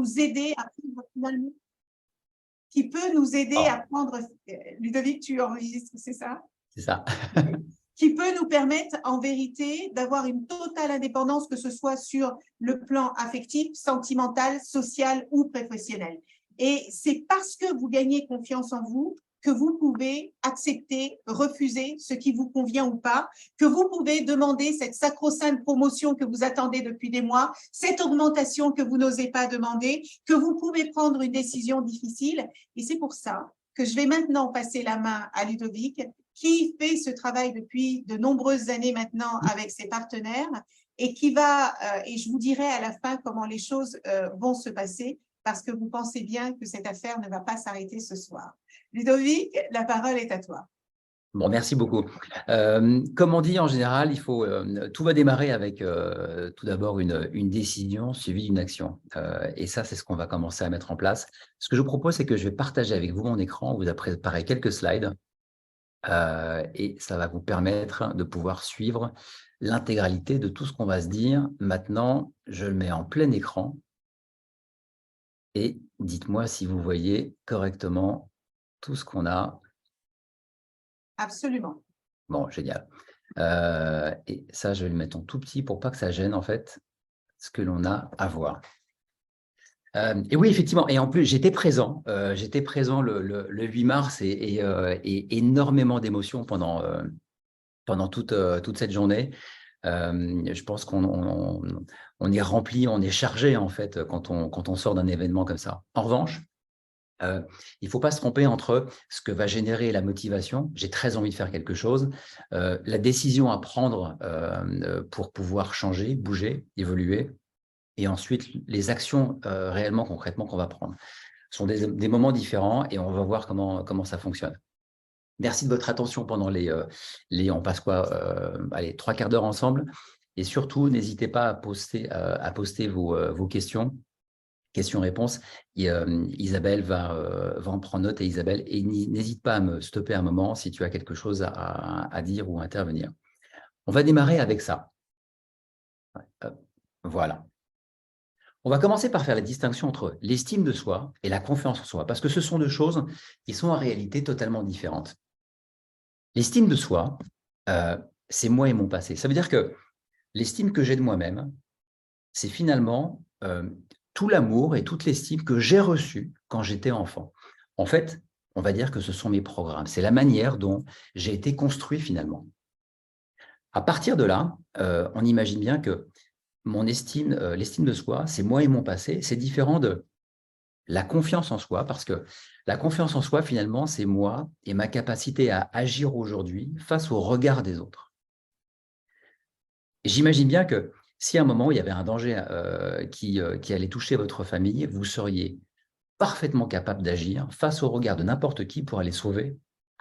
nous aider à prendre finalement, qui peut nous aider à prendre, Ludovic, tu enregistres, c'est ça? C'est ça. Qui peut nous permettre, en vérité, d'avoir une totale indépendance, que ce soit sur le plan affectif, sentimental, social ou professionnel. Et c'est parce que vous gagnez confiance en vous que vous pouvez accepter, refuser ce qui vous convient ou pas, que vous pouvez demander cette sacro-sainte promotion que vous attendez depuis des mois, cette augmentation que vous n'osez pas demander, que vous pouvez prendre une décision difficile. Et c'est pour ça que je vais maintenant passer la main à Ludovic, qui fait ce travail depuis de nombreuses années maintenant avec ses partenaires et qui va, et je vous dirai à la fin comment les choses vont se passer, parce que vous pensez bien que cette affaire ne va pas s'arrêter ce soir. Ludovic, la parole est à toi. Bon, merci beaucoup. Comme on dit en général, tout va démarrer avec tout d'abord une décision suivie d'une action. Et ça, c'est ce qu'on va commencer à mettre en place. Ce que je vous propose, c'est que je vais partager avec vous mon écran. On vous a préparé quelques slides et ça va vous permettre de pouvoir suivre l'intégralité de tout ce qu'on va se dire. Maintenant, je le mets en plein écran et dites-moi si vous voyez correctement tout ce qu'on a. Absolument. Bon, génial. Et ça, je vais le mettre en tout petit pour pas que ça gêne, en fait, ce que l'on a à voir. Et oui, effectivement. Et en plus, j'étais présent le 8 mars et énormément d'émotions pendant toute cette journée. Je pense qu'on est rempli, on est chargé, en fait, quand on sort d'un événement comme ça. En revanche, il ne faut pas se tromper entre ce que va générer la motivation, j'ai très envie de faire quelque chose, la décision à prendre pour pouvoir changer, bouger, évoluer, et ensuite les actions réellement, concrètement qu'on va prendre. Ce sont des moments différents et on va voir comment ça fonctionne. Merci de votre attention pendant on passe quoi, allez, 3/4 d'heure ensemble, et surtout, n'hésitez pas à poster vos questions-réponses. Isabelle va en prendre note. Et Isabelle, n'hésite pas à me stopper un moment si tu as quelque chose à dire ou à intervenir. On va démarrer avec ça. Voilà. On va commencer par faire la distinction entre l'estime de soi et la confiance en soi, parce que ce sont deux choses qui sont en réalité totalement différentes. L'estime de soi, c'est moi et mon passé. Ça veut dire que l'estime que j'ai de moi-même, c'est finalement tout l'amour et toute l'estime que j'ai reçue quand j'étais enfant. En fait, on va dire que ce sont mes programmes. C'est la manière dont j'ai été construit finalement. À partir de là, on imagine bien que l'estime de soi, c'est moi et mon passé. C'est différent de la confiance en soi, parce que la confiance en soi, finalement, c'est moi et ma capacité à agir aujourd'hui face au regard des autres. J'imagine bien que si à un moment, il y avait un danger qui allait toucher votre famille, vous seriez parfaitement capable d'agir face au regard de n'importe qui pour aller sauver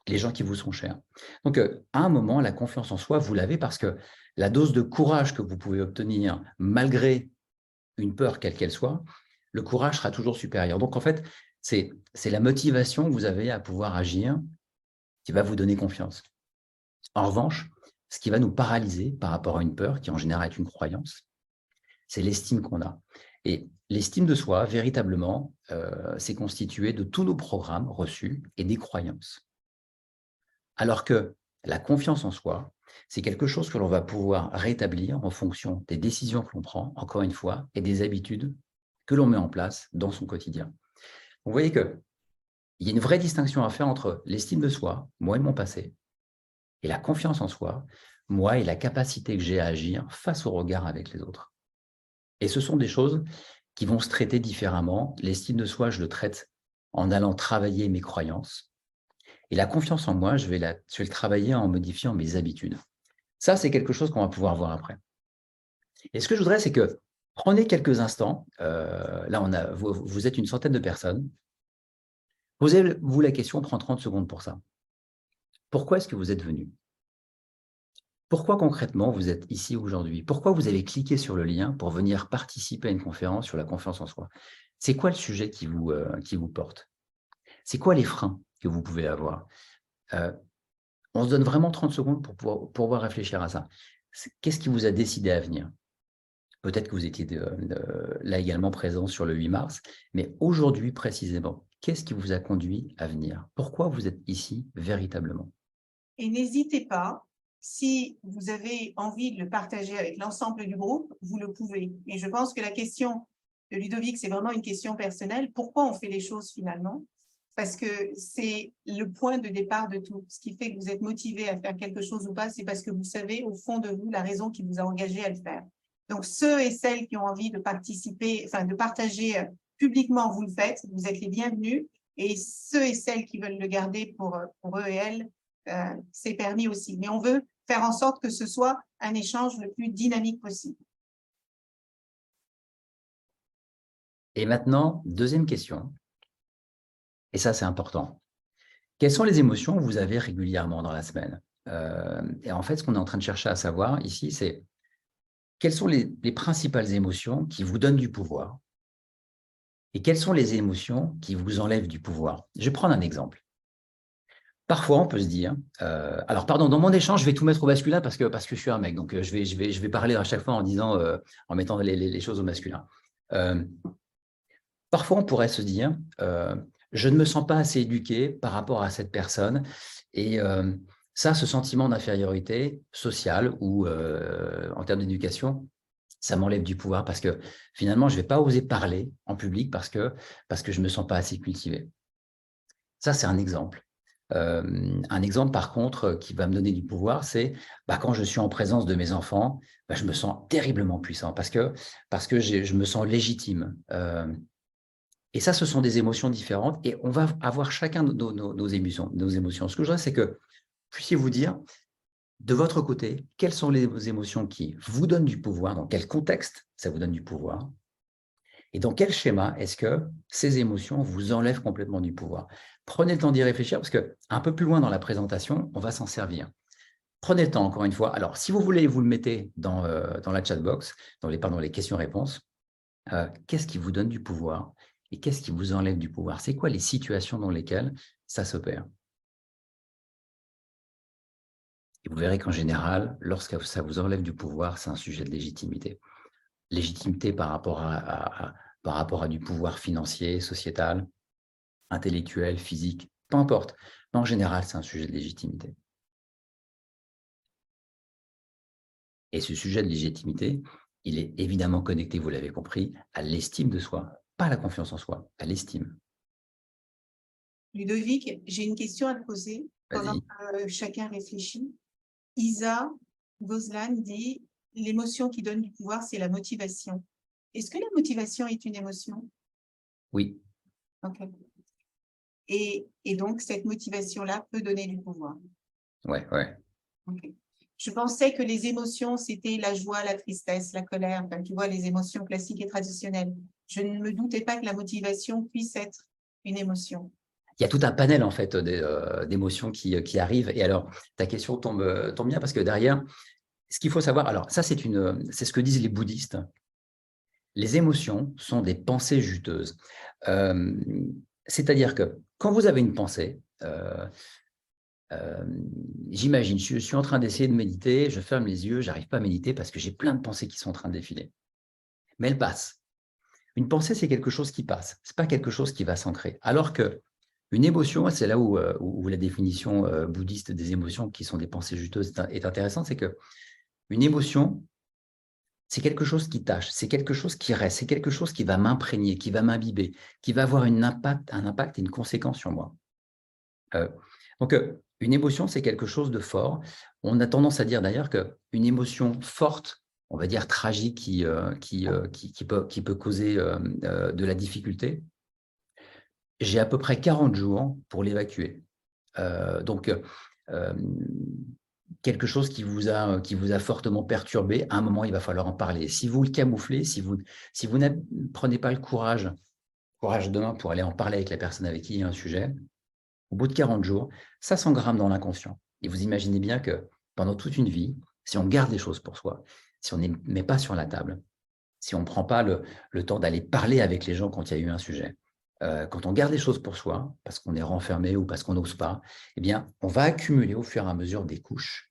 les gens qui vous sont chers. Donc, à un moment, la confiance en soi, vous l'avez parce que la dose de courage que vous pouvez obtenir, malgré une peur quelle qu'elle soit, le courage sera toujours supérieur. Donc, en fait, c'est la motivation que vous avez à pouvoir agir qui va vous donner confiance. En revanche, ce qui va nous paralyser par rapport à une peur, qui en général est une croyance, c'est l'estime qu'on a. Et l'estime de soi, véritablement, c'est constitué de tous nos programmes reçus et des croyances. Alors que la confiance en soi, c'est quelque chose que l'on va pouvoir rétablir en fonction des décisions que l'on prend, encore une fois, et des habitudes que l'on met en place dans son quotidien. Vous voyez qu'il y a une vraie distinction à faire entre l'estime de soi, moi et mon passé, et la confiance en soi, moi et la capacité que j'ai à agir face au regard avec les autres. Et ce sont des choses qui vont se traiter différemment. L'estime de soi, je le traite en allant travailler mes croyances. Et la confiance en moi, je vais le travailler en modifiant mes habitudes. Ça, c'est quelque chose qu'on va pouvoir voir après. Et ce que je voudrais, c'est que prenez quelques instants. Là, vous êtes une centaine de personnes. Posez-vous la question, on prend 30 secondes pour ça. Pourquoi est-ce que vous êtes venu ? Pourquoi concrètement vous êtes ici aujourd'hui? Pourquoi vous avez cliqué sur le lien pour venir participer à une conférence sur la confiance en soi? C'est quoi le sujet qui vous porte? C'est quoi les freins que vous pouvez avoir? On se donne vraiment 30 secondes pour pouvoir réfléchir à ça. Qu'est-ce qui vous a décidé à venir? Peut-être que vous étiez là également présent sur le 8 mars, mais aujourd'hui précisément, qu'est-ce qui vous a conduit à venir? Pourquoi vous êtes ici véritablement? Et n'hésitez pas, si vous avez envie de le partager avec l'ensemble du groupe, vous le pouvez. Et je pense que la question de Ludovic, c'est vraiment une question personnelle. Pourquoi on fait les choses finalement? Parce que c'est le point de départ de tout. Ce qui fait que vous êtes motivé à faire quelque chose ou pas, c'est parce que vous savez au fond de vous la raison qui vous a engagé à le faire. Donc, ceux et celles qui ont envie de participer, enfin de partager publiquement, vous le faites, vous êtes les bienvenus. Et ceux et celles qui veulent le garder pour eux et elles, c'est permis aussi. Mais on veut faire en sorte que ce soit un échange le plus dynamique possible. Et maintenant, deuxième question, et ça c'est important. Quelles sont les émotions que vous avez régulièrement dans la semaine? Et en fait, ce qu'on est en train de chercher à savoir ici, c'est quelles sont les principales émotions qui vous donnent du pouvoir et quelles sont les émotions qui vous enlèvent du pouvoir? Je vais prendre un exemple. Parfois, on peut se dire, alors pardon, dans mon échange, je vais tout mettre au masculin parce que je suis un mec, donc je vais parler à chaque fois en disant, en mettant les choses au masculin. Parfois, on pourrait se dire, je ne me sens pas assez éduqué par rapport à cette personne et ça, ce sentiment d'infériorité sociale ou en termes d'éducation, ça m'enlève du pouvoir parce que finalement, je ne vais pas oser parler en public parce que je ne me sens pas assez cultivé. Ça, c'est un exemple. Un exemple, par contre, qui va me donner du pouvoir, c'est quand je suis en présence de mes enfants, je me sens terriblement puissant parce que je me sens légitime. Et ça, ce sont des émotions différentes et on va avoir chacun nos émotions. Ce que je voudrais, c'est que vous puissiez vous dire, de votre côté, quelles sont les émotions qui vous donnent du pouvoir, dans quel contexte ça vous donne du pouvoir, et dans quel schéma est-ce que ces émotions vous enlèvent complètement du pouvoir. Prenez le temps d'y réfléchir parce qu'un peu plus loin dans la présentation, on va s'en servir. Prenez le temps, encore une fois. Alors, si vous voulez, vous le mettez dans la chat box, dans les questions-réponses. Qu'est-ce qui vous donne du pouvoir et qu'est-ce qui vous enlève du pouvoir? C'est quoi les situations dans lesquelles ça s'opère? Et vous verrez qu'en général, lorsque ça vous enlève du pouvoir, c'est un sujet de légitimité. Légitimité par rapport à du pouvoir financier, sociétal, intellectuel, physique, peu importe. Mais en général, c'est un sujet de légitimité. Et ce sujet de légitimité, il est évidemment connecté, vous l'avez compris, à l'estime de soi, pas à la confiance en soi, à l'estime. Ludovic, j'ai une question à te poser pendant que chacun réfléchit. Isa Gozlan dit « L'émotion qui donne du pouvoir, c'est la motivation ». Est-ce que la motivation est une émotion? Oui. Ok. Et donc, cette motivation-là peut donner du pouvoir. Ouais. Okay. Je pensais que les émotions, c'était la joie, la tristesse, la colère, enfin, tu vois, les émotions classiques et traditionnelles. Je ne me doutais pas que la motivation puisse être une émotion. Il y a tout un panel en fait d'émotions qui arrivent. Et alors, ta question tombe bien parce que derrière, ce qu'il faut savoir, alors ça c'est ce que disent les bouddhistes. Les émotions sont des pensées juteuses. C'est-à-dire que quand vous avez une pensée, j'imagine, je suis en train d'essayer de méditer, je ferme les yeux, j'arrive pas à méditer parce que j'ai plein de pensées qui sont en train de défiler. Mais elles passent. Une pensée, c'est quelque chose qui passe. Ce n'est pas quelque chose qui va s'ancrer. Alors qu'une émotion, c'est là où la définition bouddhiste des émotions qui sont des pensées juteuses est intéressante, c'est qu'une émotion, c'est quelque chose qui tâche, c'est quelque chose qui reste, c'est quelque chose qui va m'imprégner, qui va m'imbiber, qui va avoir un impact et une conséquence sur moi. Donc, une émotion, c'est quelque chose de fort. On a tendance à dire d'ailleurs qu'une émotion forte, on va dire tragique, qui peut causer de la difficulté, j'ai à peu près 40 jours pour l'évacuer. Donc, quelque chose qui vous a fortement perturbé, à un moment, il va falloir en parler. Si vous le camouflez, si vous ne prenez pas le courage demain pour aller en parler avec la personne avec qui il y a un sujet, au bout de 40 jours, ça s'engramme dans l'inconscient. Et vous imaginez bien que pendant toute une vie, si on garde les choses pour soi, si on ne les met pas sur la table, si on ne prend pas le temps d'aller parler avec les gens quand il y a eu un sujet, quand on garde les choses pour soi, parce qu'on est renfermé ou parce qu'on n'ose pas, eh bien, on va accumuler au fur et à mesure des couches.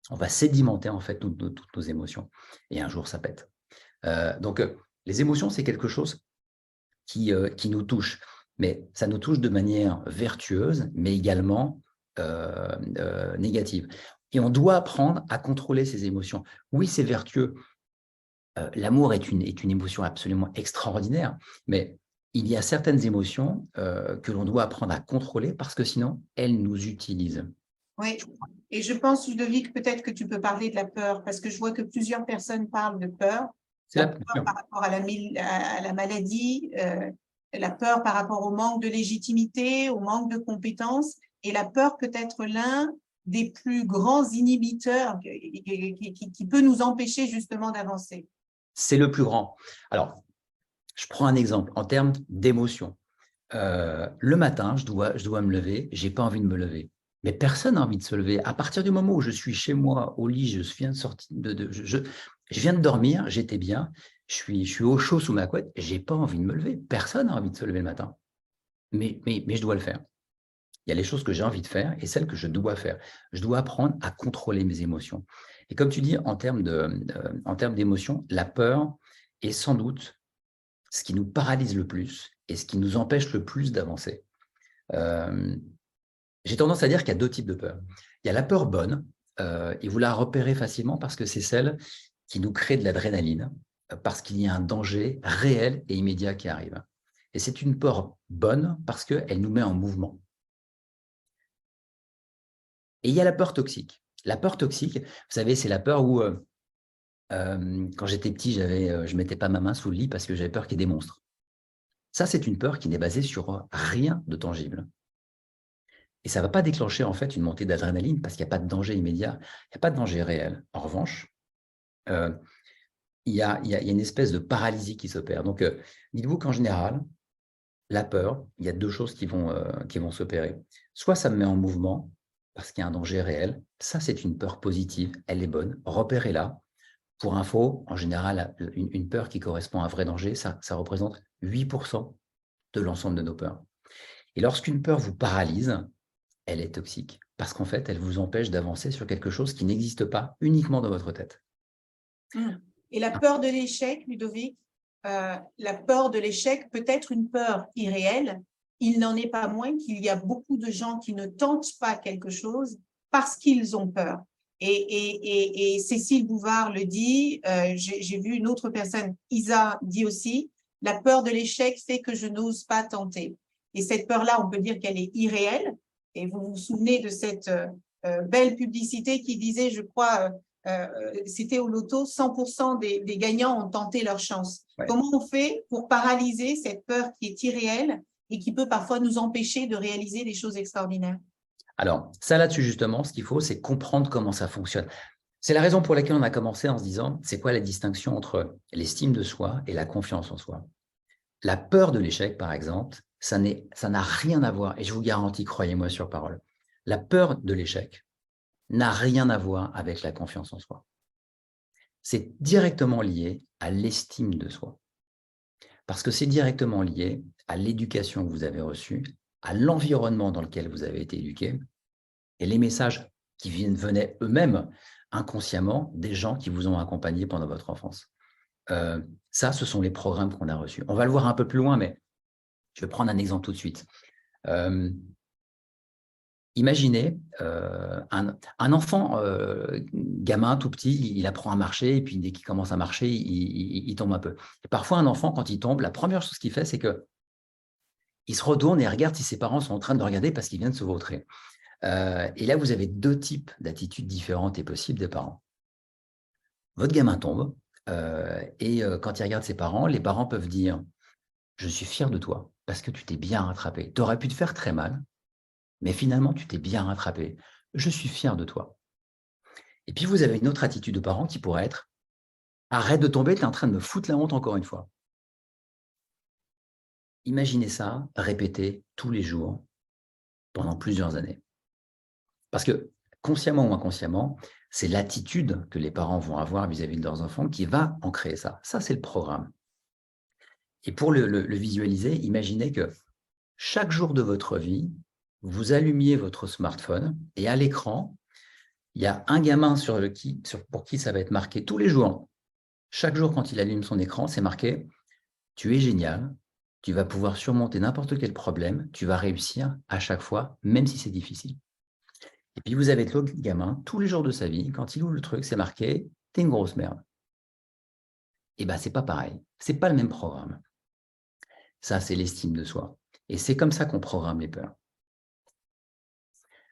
On va sédimenter en fait toutes nos émotions. Et un jour, ça pète. Donc, les émotions, c'est quelque chose qui nous touche. Mais ça nous touche de manière vertueuse, mais également négative. Et on doit apprendre à contrôler ces émotions. Oui, c'est vertueux. L'amour est une émotion absolument extraordinaire, mais il y a certaines émotions que l'on doit apprendre à contrôler parce que sinon, elles nous utilisent. Oui, et je pense, Ludovic, peut-être que tu peux parler de la peur, parce que je vois que plusieurs personnes parlent de peur. La peur par rapport à la maladie, la peur par rapport au manque de légitimité, au manque de compétences, et la peur peut être l'un des plus grands inhibiteurs qui peut nous empêcher justement d'avancer. C'est le plus grand. Alors, je prends un exemple en termes d'émotion. Le matin, je dois me lever, je n'ai pas envie de me lever. Mais personne n'a envie de se lever. À partir du moment où je suis chez moi, au lit, je viens de sortir, je viens de dormir, j'étais bien, je suis au chaud sous ma couette, je n'ai pas envie de me lever. Personne n'a envie de se lever le matin. Mais je dois le faire. Il y a les choses que j'ai envie de faire et celles que je dois faire. Je dois apprendre à contrôler mes émotions. Et comme tu dis, en termes d'émotions, la peur est sans doute ce qui nous paralyse le plus et ce qui nous empêche le plus d'avancer. J'ai tendance à dire qu'il y a deux types de peur. Il y a la peur bonne, et vous la repérez facilement parce que c'est celle qui nous crée de l'adrénaline, parce qu'il y a un danger réel et immédiat qui arrive. Et c'est une peur bonne parce qu'elle nous met en mouvement. Et il y a la peur toxique. La peur toxique, vous savez, c'est la peur où, quand j'étais petit, je ne mettais pas ma main sous le lit parce que j'avais peur qu'il y ait des monstres. Ça, c'est une peur qui n'est basée sur rien de tangible. Et ça ne va pas déclencher en fait une montée d'adrénaline parce qu'il n'y a pas de danger immédiat, il n'y a pas de danger réel. En revanche, il y a une espèce de paralysie qui s'opère. Donc, dites-vous qu'en général, la peur, il y a deux choses qui vont s'opérer. Soit ça me met en mouvement parce qu'il y a un danger réel. Ça, c'est une peur positive, elle est bonne. Repérez-la. Pour info, en général, une peur qui correspond à un vrai danger, ça représente 8% de l'ensemble de nos peurs. Et lorsqu'une peur vous paralyse, elle est toxique parce qu'en fait, elle vous empêche d'avancer sur quelque chose qui n'existe pas uniquement dans votre tête. Et la peur de l'échec, Ludovic, la peur de l'échec peut être une peur irréelle. Il n'en est pas moins qu'il y a beaucoup de gens qui ne tentent pas quelque chose parce qu'ils ont peur. Et Cécile Bouvard le dit, j'ai vu une autre personne, Isa dit aussi, la peur de l'échec fait que je n'ose pas tenter. Et cette peur-là, on peut dire qu'elle est irréelle. Et vous vous souvenez de cette belle publicité qui disait, je crois, c'était au loto, 100% des gagnants ont tenté leur chance. Ouais. Comment on fait pour paralyser cette peur qui est irréelle et qui peut parfois nous empêcher de réaliser des choses extraordinaires? Alors, ça là-dessus, justement, ce qu'il faut, c'est comprendre comment ça fonctionne. C'est la raison pour laquelle on a commencé en se disant, c'est quoi la distinction entre l'estime de soi et la confiance en soi? La peur de l'échec, par exemple, ça n'a rien à voir, et je vous garantis, croyez-moi sur parole, la peur de l'échec n'a rien à voir avec la confiance en soi. C'est directement lié à l'estime de soi. Parce que c'est directement lié à l'éducation que vous avez reçue, à l'environnement dans lequel vous avez été éduqué, et les messages qui venaient eux-mêmes inconsciemment des gens qui vous ont accompagné pendant votre enfance. Ça, ce sont les programmes qu'on a reçus. On va le voir un peu plus loin, mais je vais prendre un exemple tout de suite. Imaginez un enfant, gamin tout petit, il apprend à marcher et puis dès qu'il commence à marcher, il tombe un peu. Et parfois, un enfant, quand il tombe, la première chose qu'il fait, c'est qu'il se retourne et regarde si ses parents sont en train de le regarder parce qu'il vient de se vautrer. Et là, vous avez deux types d'attitudes différentes et possibles des parents. Votre gamin tombe et quand il regarde ses parents, les parents peuvent dire « Je suis fier de toi parce que tu t'es bien rattrapé. Tu aurais pu te faire très mal, mais finalement, tu t'es bien rattrapé. Je suis fier de toi. » Et puis, vous avez une autre attitude de parent qui pourrait être « Arrête de tomber, tu es en train de me foutre la honte encore une fois. » Imaginez ça répété tous les jours pendant plusieurs années. Parce que, consciemment ou inconsciemment, c'est l'attitude que les parents vont avoir vis-à-vis de leurs enfants qui va en créer ça. Ça, c'est le programme. Et pour le visualiser, imaginez que chaque jour de votre vie, vous allumiez votre smartphone et à l'écran, il y a un gamin pour qui ça va être marqué tous les jours. Chaque jour, quand il allume son écran, c'est marqué « Tu es génial, tu vas pouvoir surmonter n'importe quel problème, tu vas réussir à chaque fois, même si c'est difficile. » Et puis, vous avez l'autre gamin, tous les jours de sa vie, quand il ouvre le truc, c'est marqué « T'es une grosse merde. » Et bien, c'est pas pareil. C'est pas le même programme. Ça, c'est l'estime de soi. Et c'est comme ça qu'on programme les peurs.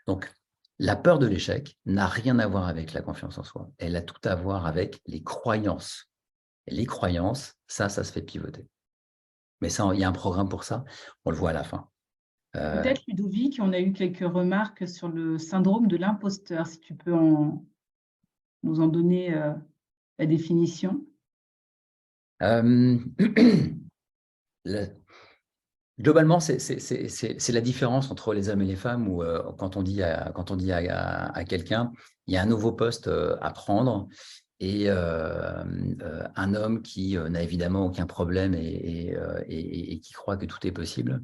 Donc, la peur de l'échec n'a rien à voir avec la confiance en soi. Elle a tout à voir avec les croyances. Et les croyances, ça se fait pivoter. Mais ça, il y a un programme pour ça. On le voit à la fin. Peut-être, Ludovic, on a eu quelques remarques sur le syndrome de l'imposteur, si tu peux nous en donner la définition. Globalement, c'est la différence entre les hommes et les femmes où quand on dit à quelqu'un, il y a un nouveau poste à prendre et un homme qui n'a évidemment aucun problème et qui croit que tout est possible,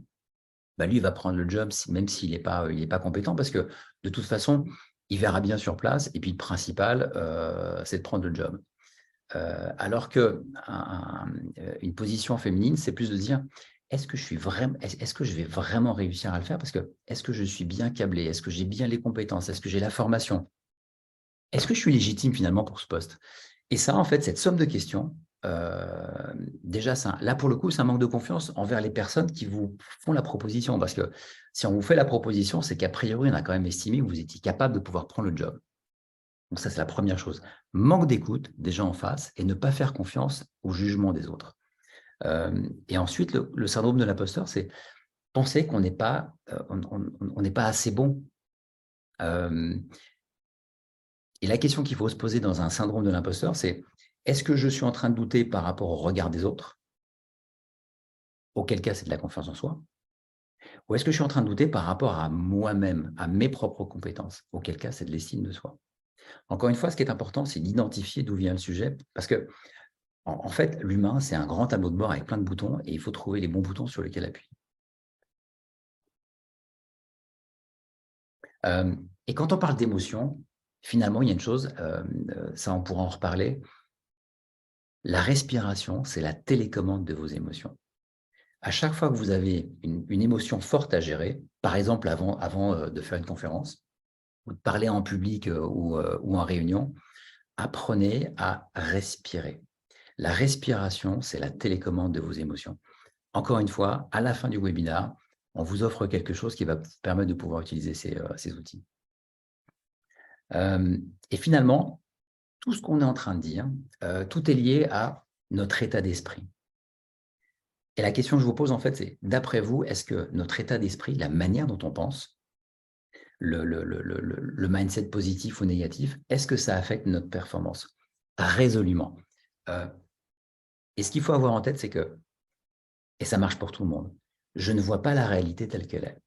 bah lui, il va prendre le job même s'il n'est pas compétent parce que de toute façon, il verra bien sur place et puis le principal, c'est de prendre le job. Alors qu'une position féminine, c'est plus de dire est-ce que je vais vraiment réussir à le faire parce que est-ce que je suis bien câblé, est-ce que j'ai bien les compétences, est-ce que j'ai la formation, est-ce que je suis légitime finalement pour ce poste? Et ça, en fait, cette somme de questions, déjà, là, pour le coup, c'est un manque de confiance envers les personnes qui vous font la proposition. Parce que si on vous fait la proposition, c'est qu'a priori, on a quand même estimé que vous étiez capable de pouvoir prendre le job. Donc ça, c'est la première chose. Manque d'écoute des gens en face et ne pas faire confiance au jugement des autres. Et ensuite, le syndrome de l'imposteur, c'est penser qu'on n'est pas, on n'est pas assez bon. Et la question qu'il faut se poser dans un syndrome de l'imposteur, c'est est-ce que je suis en train de douter par rapport au regard des autres? Auquel cas, c'est de la confiance en soi. Ou est-ce que je suis en train de douter par rapport à moi-même, à mes propres compétences? Auquel cas, c'est de l'estime de soi. Encore une fois, ce qui est important, c'est d'identifier d'où vient le sujet. Parce que, en fait, l'humain, c'est un grand tableau de bord avec plein de boutons et il faut trouver les bons boutons sur lesquels appuyer. Et quand on parle d'émotion, finalement, il y a une chose, ça on pourra en reparler, la respiration, c'est la télécommande de vos émotions. À chaque fois que vous avez une émotion forte à gérer, par exemple avant de faire une conférence, ou de parler en public ou en réunion, apprenez à respirer. La respiration, c'est la télécommande de vos émotions. Encore une fois, à la fin du webinaire, on vous offre quelque chose qui va vous permettre de pouvoir utiliser ces outils. Et finalement, tout ce qu'on est en train de dire, tout est lié à notre état d'esprit. Et la question que je vous pose, en fait, c'est, d'après vous, est-ce que notre état d'esprit, la manière dont on pense, le mindset positif ou négatif, est-ce que ça affecte notre performance? Résolument. Et ce qu'il faut avoir en tête, c'est que, et ça marche pour tout le monde, je ne vois pas la réalité telle qu'elle est.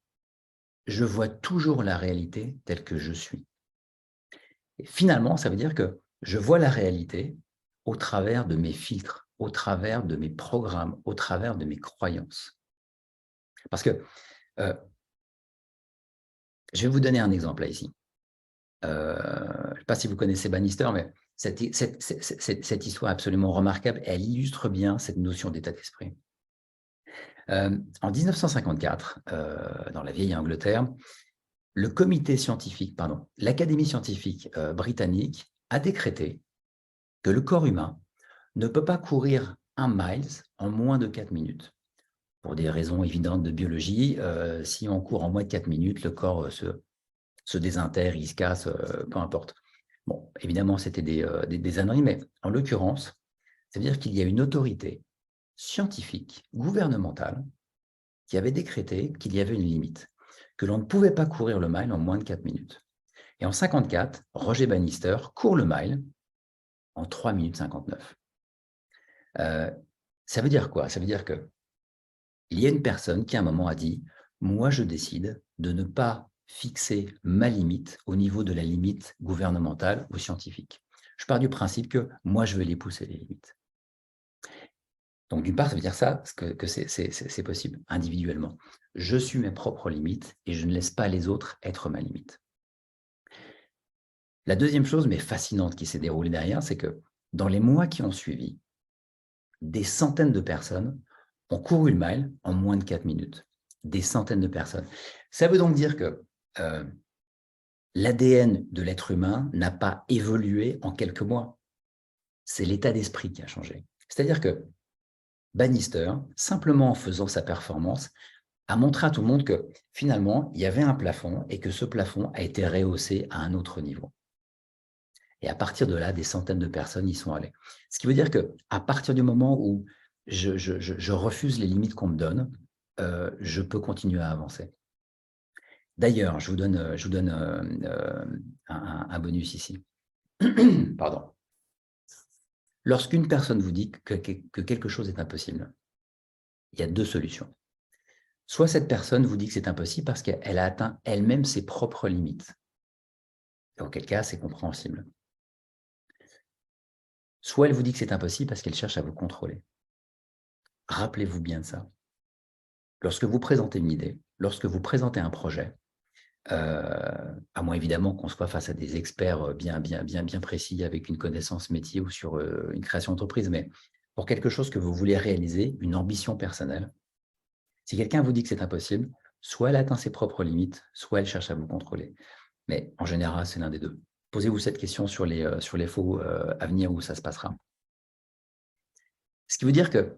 Je vois toujours la réalité telle que je suis. Et finalement, ça veut dire que je vois la réalité au travers de mes filtres, au travers de mes programmes, au travers de mes croyances. Parce que, je vais vous donner un exemple là ici. Je ne sais pas si vous connaissez Bannister, mais cette histoire absolument remarquable, elle illustre bien cette notion d'état d'esprit. En 1954, dans la vieille Angleterre, l'Académie scientifique britannique a décrété que le corps humain ne peut pas courir 1 mile en moins de 4 minutes. Pour des raisons évidentes de biologie, si on court en moins de 4 minutes, le corps se désintègre, il se casse, peu importe. Bon, évidemment, c'était des âneries, mais en l'occurrence, ça veut dire qu'il y a une autorité scientifique, gouvernementale, qui avait décrété qu'il y avait une limite, que l'on ne pouvait pas courir le mile en moins de 4 minutes. Et en 1954, Roger Bannister court le mile en 3 minutes 59. Ça veut dire quoi? Ça veut dire qu'il y a une personne qui, à un moment, a dit « Moi, je décide de ne pas fixer ma limite au niveau de la limite gouvernementale ou scientifique. Je pars du principe que moi, je vais les pousser, les limites. » Donc, d'une part, ça veut dire ça, que c'est possible individuellement. Je suis mes propres limites et je ne laisse pas les autres être ma limite. La deuxième chose, mais fascinante, qui s'est déroulée derrière, c'est que dans les mois qui ont suivi, des centaines de personnes ont couru le mile en moins de 4 minutes. Des centaines de personnes. Ça veut donc dire que l'ADN de l'être humain n'a pas évolué en quelques mois. C'est l'état d'esprit qui a changé. C'est-à-dire que Bannister, simplement en faisant sa performance, a montré à tout le monde que finalement, il y avait un plafond et que ce plafond a été rehaussé à un autre niveau. Et à partir de là, des centaines de personnes y sont allées. Ce qui veut dire qu'à partir du moment où je refuse les limites qu'on me donne, je peux continuer à avancer. D'ailleurs, je vous donne un bonus ici. Pardon. Lorsqu'une personne vous dit que quelque chose est impossible, il y a 2 solutions. Soit cette personne vous dit que c'est impossible parce qu'elle a atteint elle-même ses propres limites. Auquel cas, c'est compréhensible. Soit elle vous dit que c'est impossible parce qu'elle cherche à vous contrôler. Rappelez-vous bien de ça. Lorsque vous présentez une idée, lorsque vous présentez un projet, à moins évidemment qu'on soit face à des experts bien précis avec une connaissance métier ou sur une création d'entreprise, mais pour quelque chose que vous voulez réaliser, une ambition personnelle, si quelqu'un vous dit que c'est impossible, soit elle atteint ses propres limites, soit elle cherche à vous contrôler. Mais en général, c'est l'un des deux. Posez-vous cette question sur les faux avenirs où ça se passera. Ce qui veut dire que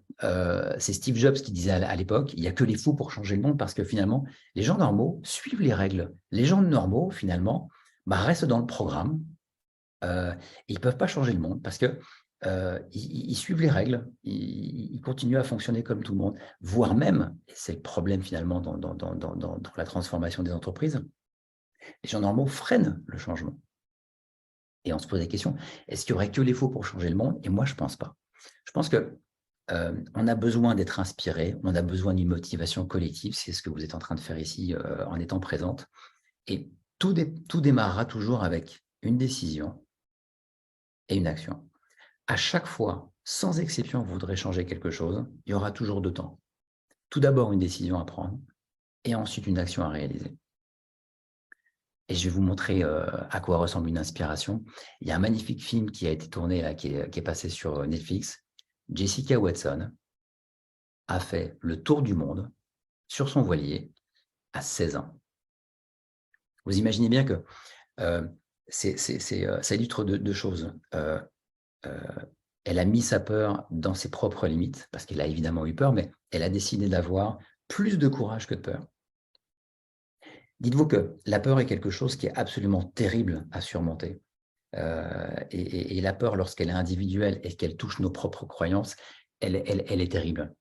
c'est Steve Jobs qui disait à l'époque, il n'y a que les fous pour changer le monde, parce que finalement, les gens normaux suivent les règles. Les gens normaux, finalement, restent dans le programme. Ils ne peuvent pas changer le monde parce que ils suivent les règles, ils continuent à fonctionner comme tout le monde, voire même, et c'est le problème finalement dans la transformation des entreprises, les gens normaux freinent le changement. Et on se pose la question, est-ce qu'il n'y aurait que les faux pour changer le monde? Et moi, je ne pense pas. Je pense que on a besoin d'être inspiré, on a besoin d'une motivation collective, c'est ce que vous êtes en train de faire ici en étant présente. Et tout démarrera toujours avec une décision et une action. À chaque fois, sans exception, vous voudrez changer quelque chose, il y aura toujours 2 temps. Tout d'abord, une décision à prendre et ensuite une action à réaliser. Et je vais vous montrer à quoi ressemble une inspiration. Il y a un magnifique film qui a été tourné, là, qui est passé sur Netflix. Jessica Watson a fait le tour du monde sur son voilier à 16 ans. Vous imaginez bien que ça illustre 2 choses. Elle a mis sa peur dans ses propres limites, parce qu'elle a évidemment eu peur, mais elle a décidé d'avoir plus de courage que de peur. Dites-vous que la peur est quelque chose qui est absolument terrible à surmonter. Et la peur, lorsqu'elle est individuelle et qu'elle touche nos propres croyances, elle est terrible.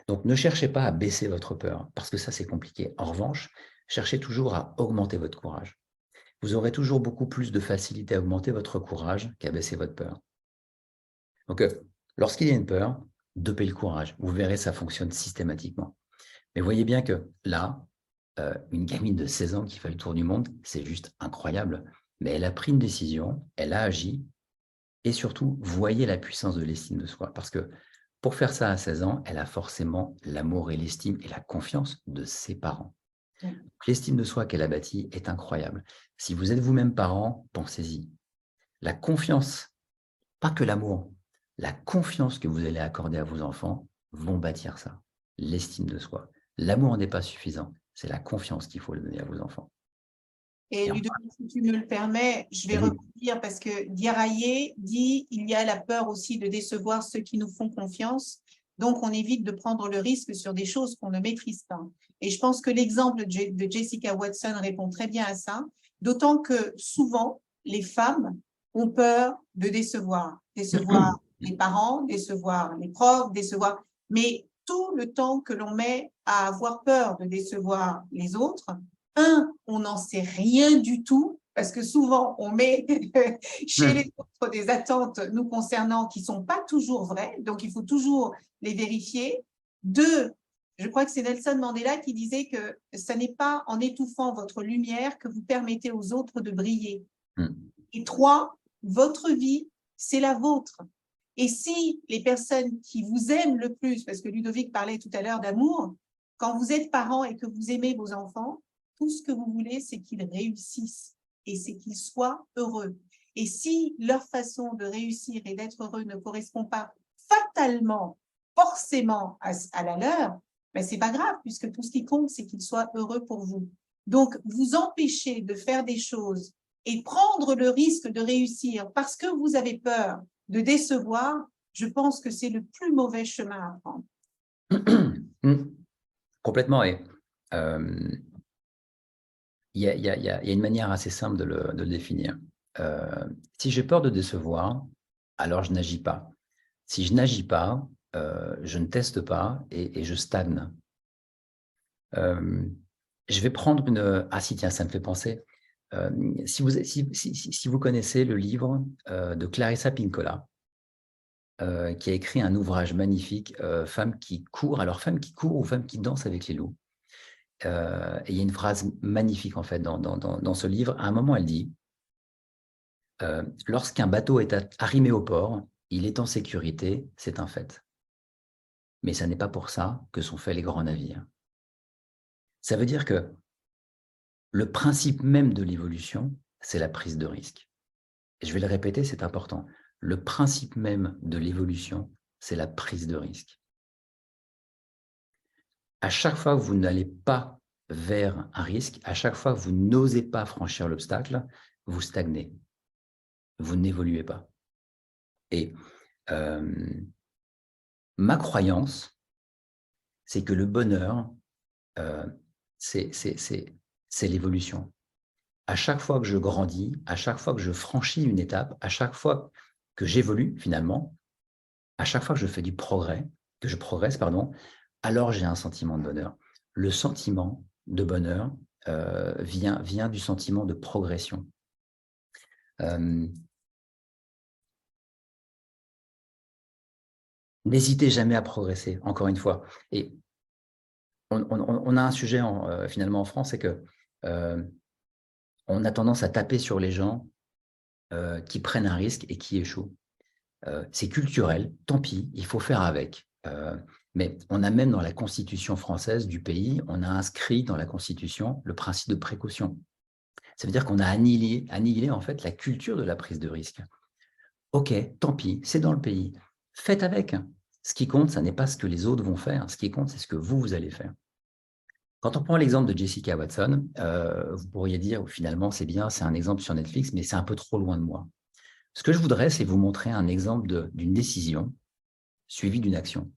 Donc, ne cherchez pas à baisser votre peur, parce que ça, c'est compliqué. En revanche, cherchez toujours à augmenter votre courage. Vous aurez toujours beaucoup plus de facilité à augmenter votre courage qu'à baisser votre peur. Donc, lorsqu'il y a une peur, dopez le courage. Vous verrez, ça fonctionne systématiquement. Mais voyez bien que là, une gamine de 16 ans qui fait le tour du monde, c'est juste incroyable. Mais elle a pris une décision, elle a agi, et surtout, voyez la puissance de l'estime de soi. Parce que pour faire ça à 16 ans, elle a forcément l'amour et l'estime et la confiance de ses parents. L'estime de soi qu'elle a bâtie est incroyable. Si vous êtes vous-même parent, pensez-y. La confiance, pas que l'amour, la confiance que vous allez accorder à vos enfants vont bâtir ça. L'estime de soi. L'amour n'est pas suffisant. C'est la confiance qu'il faut donner à vos enfants. Et Ludovic, si tu me le permets, je vais rebondir parce que Diaraillé dit il y a la peur aussi de décevoir ceux qui nous font confiance. Donc, on évite de prendre le risque sur des choses qu'on ne maîtrise pas. Et je pense que l'exemple de Jessica Watson répond très bien à ça, d'autant que souvent, les femmes ont peur de décevoir les parents, décevoir les profs, décevoir. Mais tout le temps que l'on met à avoir peur de décevoir les autres, on n'en sait rien du tout, parce que souvent, on met chez les autres des attentes nous concernant qui ne sont pas toujours vraies, donc il faut toujours les vérifier. 2, je crois que c'est Nelson Mandela qui disait que ce n'est pas en étouffant votre lumière que vous permettez aux autres de briller. Et 3, votre vie, c'est la vôtre. Et si les personnes qui vous aiment le plus, parce que Ludovic parlait tout à l'heure d'amour, quand vous êtes parent et que vous aimez vos enfants, tout ce que vous voulez, c'est qu'ils réussissent et c'est qu'ils soient heureux. Et si leur façon de réussir et d'être heureux ne correspond pas fatalement, forcément à la leur, ben, c'est pas grave, puisque tout ce qui compte, c'est qu'ils soient heureux pour vous. Donc, vous empêcher de faire des choses et prendre le risque de réussir parce que vous avez peur de décevoir, je pense que c'est le plus mauvais chemin à prendre. Complètement. Et il y a une manière assez simple de le définir. Si j'ai peur de décevoir, alors je n'agis pas. Si je n'agis pas, je ne teste pas et je stagne. Je vais prendre une… Ah si, tiens, ça me fait penser. Si vous connaissez le livre de Clarissa Pinkola, qui a écrit un ouvrage magnifique, Femmes qui courent, alors Femmes qui courent ou Femmes qui dansent avec les loups. Et il y a une phrase magnifique en fait dans ce livre. À un moment, elle dit lorsqu'un bateau est arrimé au port, il est en sécurité, c'est un fait. Mais ça n'est pas pour ça que sont faits les grands navires. Ça veut dire que le principe même de l'évolution, c'est la prise de risque. Et je vais le répéter, c'est important. Le principe même de l'évolution, c'est la prise de risque. À chaque fois que vous n'allez pas vers un risque, à chaque fois que vous n'osez pas franchir l'obstacle, vous stagnez. Vous n'évoluez pas. Et ma croyance, c'est que le bonheur, c'est l'évolution. À chaque fois que je grandis, à chaque fois que je franchis une étape, à chaque fois que j'évolue finalement, à chaque fois que je fais du progrès, que je progresse, pardon, alors j'ai un sentiment de bonheur. Le sentiment de bonheur vient du sentiment de progression. N'hésitez jamais à progresser, encore une fois. Et on a un sujet finalement en France, c'est que on a tendance à taper sur les gens qui prennent un risque et qui échouent. C'est culturel, tant pis, il faut faire avec. Mais on a même dans la Constitution française du pays, on a inscrit dans la Constitution le principe de précaution. Ça veut dire qu'on a annihilé en fait la culture de la prise de risque. Ok, tant pis, c'est dans le pays. Faites avec. Ce qui compte, ça n'est pas ce que les autres vont faire. Ce qui compte, c'est ce que vous allez faire. Quand on prend l'exemple de Jessica Watson, vous pourriez dire finalement c'est bien, c'est un exemple sur Netflix, mais c'est un peu trop loin de moi. Ce que je voudrais, c'est vous montrer un exemple d'une décision suivie d'une action.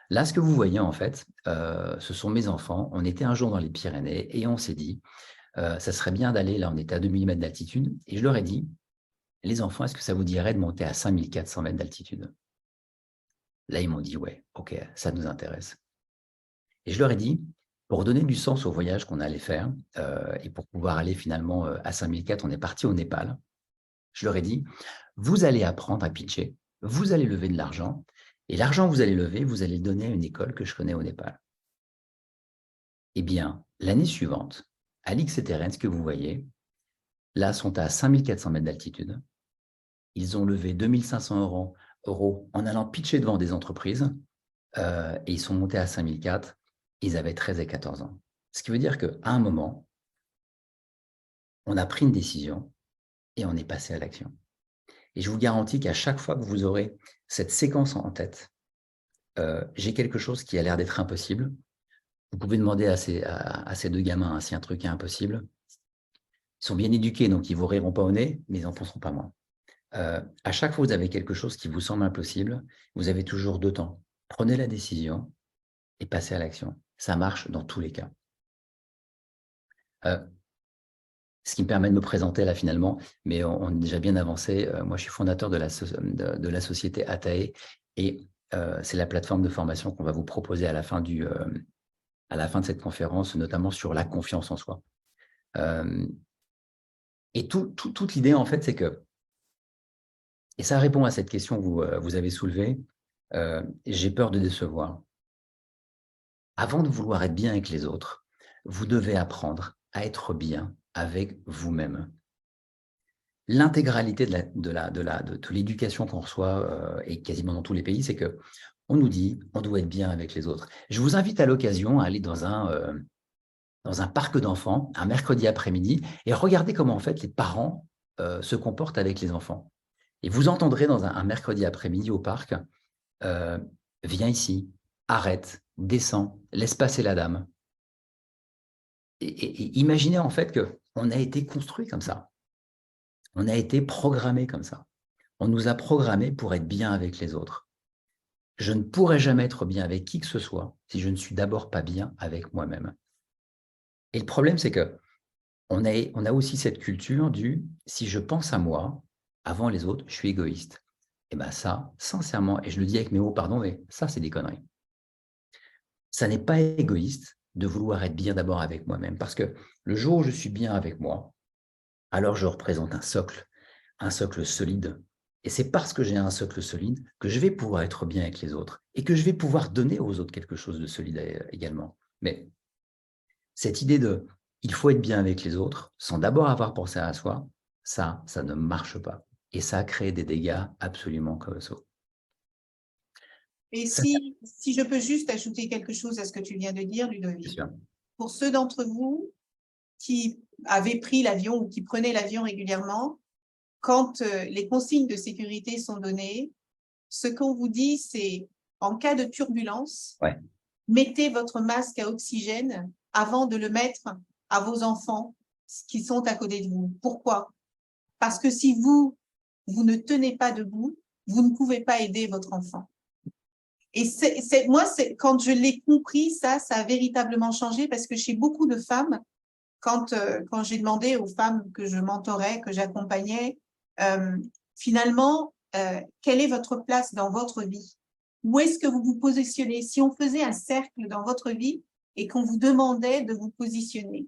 Là, ce que vous voyez en fait, ce sont mes enfants. On était un jour dans les Pyrénées et on s'est dit, ça serait bien d'aller, là on était à 2000 mètres d'altitude, et je leur ai dit, les enfants, est-ce que ça vous dirait de monter à 5400 mètres d'altitude? Là, ils m'ont dit, ouais, ok, ça nous intéresse. Et je leur ai dit, pour donner du sens au voyage qu'on allait faire, et pour pouvoir aller finalement à 5004, on est parti au Népal. Je leur ai dit, vous allez apprendre à pitcher, vous allez lever de l'argent, et l'argent que vous allez lever, vous allez le donner à une école que je connais au Népal. Eh bien, l'année suivante, Alix et Terence, que vous voyez, là, sont à 5400 mètres d'altitude. Ils ont levé 2500 € en allant pitcher devant des entreprises, et ils sont montés à 5004. Ils avaient 13 et 14 ans. Ce qui veut dire qu'à un moment, on a pris une décision et on est passé à l'action. Et je vous garantis qu'à chaque fois que vous aurez cette séquence en tête, j'ai quelque chose qui a l'air d'être impossible. Vous pouvez demander à ces deux gamins si un truc est impossible. Ils sont bien éduqués, donc ils ne vous riront pas au nez, mais ils n'en penseront pas moins. À chaque fois que vous avez quelque chose qui vous semble impossible, vous avez toujours 2 temps. Prenez la décision et passez à l'action. Ça marche dans tous les cas. Ce qui me permet de me présenter là finalement, mais on est déjà bien avancé. Moi, je suis fondateur de la société Atae et c'est la plateforme de formation qu'on va vous proposer à la fin de cette conférence, notamment sur la confiance en soi. Et toute l'idée, en fait, c'est que, et ça répond à cette question que vous avez soulevée, j'ai peur de décevoir. Avant de vouloir être bien avec les autres, vous devez apprendre à être bien avec vous-même. L'intégralité de l'éducation qu'on reçoit, et quasiment dans tous les pays, c'est qu'on nous dit on doit être bien avec les autres. Je vous invite à l'occasion à aller dans un parc d'enfants, un mercredi après-midi, et regardez comment en fait les parents se comportent avec les enfants. Et vous entendrez dans un mercredi après-midi au parc viens ici, arrête, descends, laisse passer la dame. Et imaginez en fait qu'on a été construit comme ça. On a été programmé comme ça. On nous a programmés pour être bien avec les autres. Je ne pourrai jamais être bien avec qui que ce soit si je ne suis d'abord pas bien avec moi-même. Et le problème, c'est qu'on a aussi cette culture du « si je pense à moi, avant les autres, je suis égoïste ». Et bien ça, sincèrement, et je le dis avec mes mots, pardon, mais ça, c'est des conneries. Ça n'est pas égoïste de vouloir être bien d'abord avec moi-même, parce que le jour où je suis bien avec moi, alors je représente un socle solide. Et c'est parce que j'ai un socle solide que je vais pouvoir être bien avec les autres et que je vais pouvoir donner aux autres quelque chose de solide également. Mais cette idée de « il faut être bien avec les autres » sans d'abord avoir pensé à soi, ça ne marche pas. Et ça a créé des dégâts absolument colossaux. Et si je peux juste ajouter quelque chose à ce que tu viens de dire, Ludovic, pour ceux d'entre vous qui avaient pris l'avion ou qui prenaient l'avion régulièrement, quand les consignes de sécurité sont données, ce qu'on vous dit, c'est en cas de turbulence, mettez votre masque à oxygène avant de le mettre à vos enfants qui sont à côté de vous. Pourquoi? Parce que si vous ne tenez pas debout, vous ne pouvez pas aider votre enfant. Et moi, quand je l'ai compris, ça a véritablement changé parce que chez beaucoup de femmes, quand j'ai demandé aux femmes que je mentorais, que j'accompagnais, finalement, quelle est votre place dans votre vie? Où est-ce que vous vous positionnez? Si on faisait un cercle dans votre vie et qu'on vous demandait de vous positionner,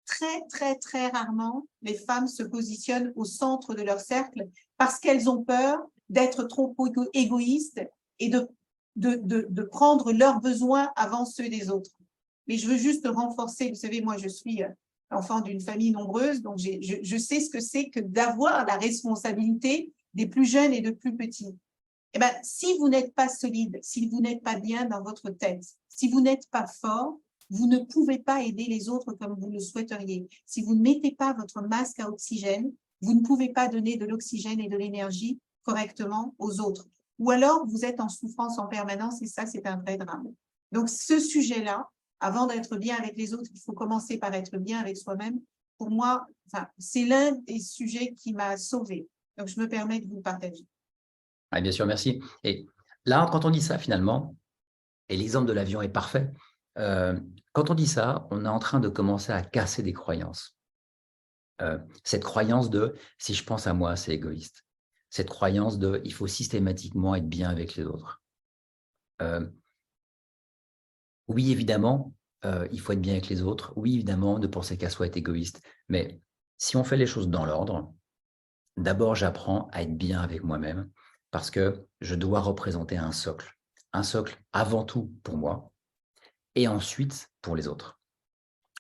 très, très, très rarement, les femmes se positionnent au centre de leur cercle parce qu'elles ont peur d'être trop égoïstes et de prendre leurs besoins avant ceux des autres. Mais je veux juste renforcer, vous savez, moi je suis enfant d'une famille nombreuse, donc je sais ce que c'est que d'avoir la responsabilité des plus jeunes et des plus petits. Eh bien, si vous n'êtes pas solide, si vous n'êtes pas bien dans votre tête, si vous n'êtes pas fort, vous ne pouvez pas aider les autres comme vous le souhaiteriez. Si vous ne mettez pas votre masque à oxygène, vous ne pouvez pas donner de l'oxygène et de l'énergie correctement aux autres. Ou alors, vous êtes en souffrance en permanence et ça, c'est un vrai drame. Donc, ce sujet-là, avant d'être bien avec les autres, il faut commencer par être bien avec soi-même. Pour moi, c'est l'un des sujets qui m'a sauvée. Donc, je me permets de vous le partager. Oui, bien sûr, merci. Et là, quand on dit ça, finalement, et l'exemple de l'avion est parfait, quand on dit ça, on est en train de commencer à casser des croyances. Cette croyance de « si je pense à moi, c'est égoïste ». Cette croyance de « il faut systématiquement être bien avec les autres ». Oui, évidemment, il faut être bien avec les autres. Oui, évidemment, ne penser qu'à soi est égoïste. Mais si on fait les choses dans l'ordre, d'abord, j'apprends à être bien avec moi-même parce que je dois représenter un socle avant tout pour moi et ensuite pour les autres.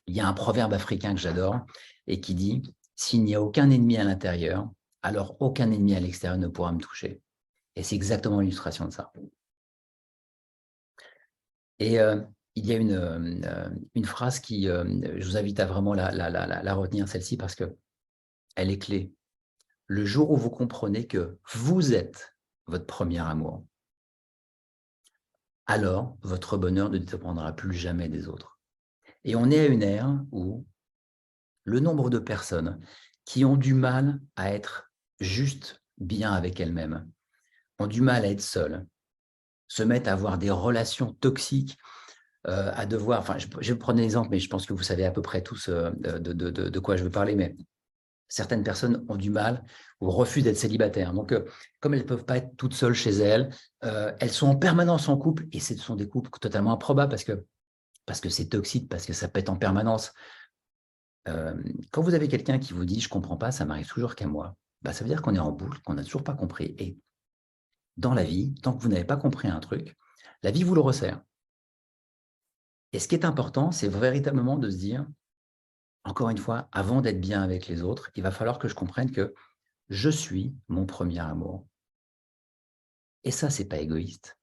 Il y a un proverbe africain que j'adore et qui dit « s'il n'y a aucun ennemi à l'intérieur, alors aucun ennemi à l'extérieur ne pourra me toucher ». Et c'est exactement l'illustration de ça. Et il y a une phrase qui, je vous invite à vraiment la retenir, celle-ci, parce qu'elle est clé. Le jour où vous comprenez que vous êtes votre premier amour, alors votre bonheur ne dépendra plus jamais des autres. Et on est à une ère où le nombre de personnes qui ont du mal à être juste bien avec elles-mêmes, ont du mal à être seules, se mettent à avoir des relations toxiques, à devoir, enfin, je vais prendre un exemple, mais je pense que vous savez à peu près tous de quoi je veux parler, mais certaines personnes ont du mal ou refusent d'être célibataires. Donc, comme elles ne peuvent pas être toutes seules chez elles, elles sont en permanence en couple, et ce sont des couples totalement improbables parce que c'est toxique, parce que ça pète en permanence. Quand vous avez quelqu'un qui vous dit « je ne comprends pas, ça m'arrive toujours qu'à moi », bah, ça veut dire qu'on est en boucle, qu'on n'a toujours pas compris. Et dans la vie, tant que vous n'avez pas compris un truc, la vie vous le resserre. Et ce qui est important, c'est véritablement de se dire, encore une fois, avant d'être bien avec les autres, il va falloir que je comprenne que je suis mon premier amour. Et ça, ce n'est pas égoïste.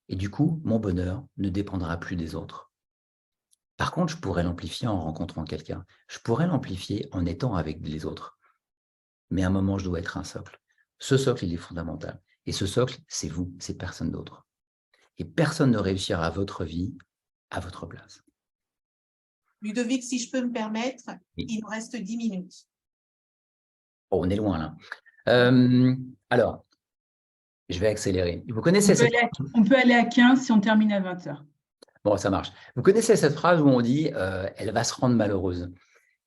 Et du coup, mon bonheur ne dépendra plus des autres. Par contre, je pourrais l'amplifier en rencontrant quelqu'un. Je pourrais l'amplifier en étant avec les autres. Mais à un moment, je dois être un socle. Ce socle, il est fondamental. Et ce socle, c'est vous, c'est personne d'autre. Et personne ne réussira à votre vie à votre place. Ludovic, si je peux me permettre, Oui. il nous reste 10 minutes. Oh, on est loin là. Alors, je vais accélérer. Vous connaissez On peut aller à 15 si on termine à 20h. Bon, ça marche. Vous connaissez cette phrase où on dit elle va se rendre malheureuse.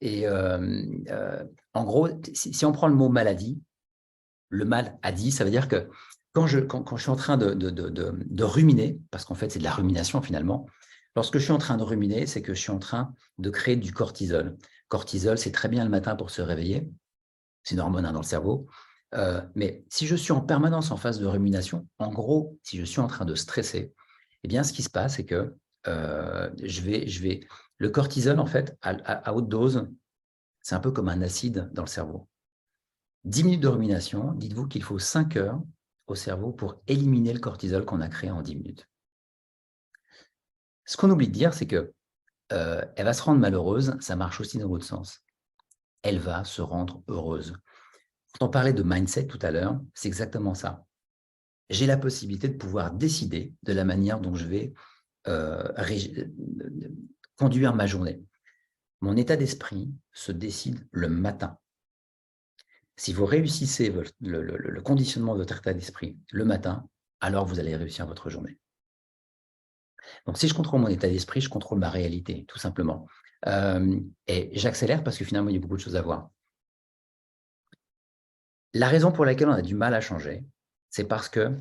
Et en gros, si on prend le mot maladie, le mal a dit, ça veut dire que quand je suis en train de ruminer, parce qu'en fait, c'est de la rumination finalement, lorsque je suis en train de ruminer, c'est que je suis en train de créer du cortisol. Cortisol, c'est très bien le matin pour se réveiller. C'est une hormone dans le cerveau. Mais si je suis en permanence en phase de rumination, en gros, si je suis en train de stresser, eh bien, ce qui se passe, c'est que le cortisol, en fait, à haute dose, c'est un peu comme un acide dans le cerveau. 10 minutes de rumination, dites-vous qu'il faut 5 heures au cerveau pour éliminer le cortisol qu'on a créé en 10 minutes. Ce qu'on oublie de dire, c'est que elle va se rendre malheureuse, ça marche aussi dans l'autre sens. Elle va se rendre heureuse. Quand on parlait de mindset tout à l'heure, c'est exactement ça. J'ai la possibilité de pouvoir décider de la manière dont je vais conduire ma journée. Mon état d'esprit se décide le matin. Si vous réussissez le conditionnement de votre état d'esprit le matin, alors vous allez réussir votre journée. Donc, si je contrôle mon état d'esprit, je contrôle ma réalité, tout simplement. Et j'accélère parce que finalement, il y a beaucoup de choses à voir. La raison pour laquelle on a du mal à changer, c'est parce que,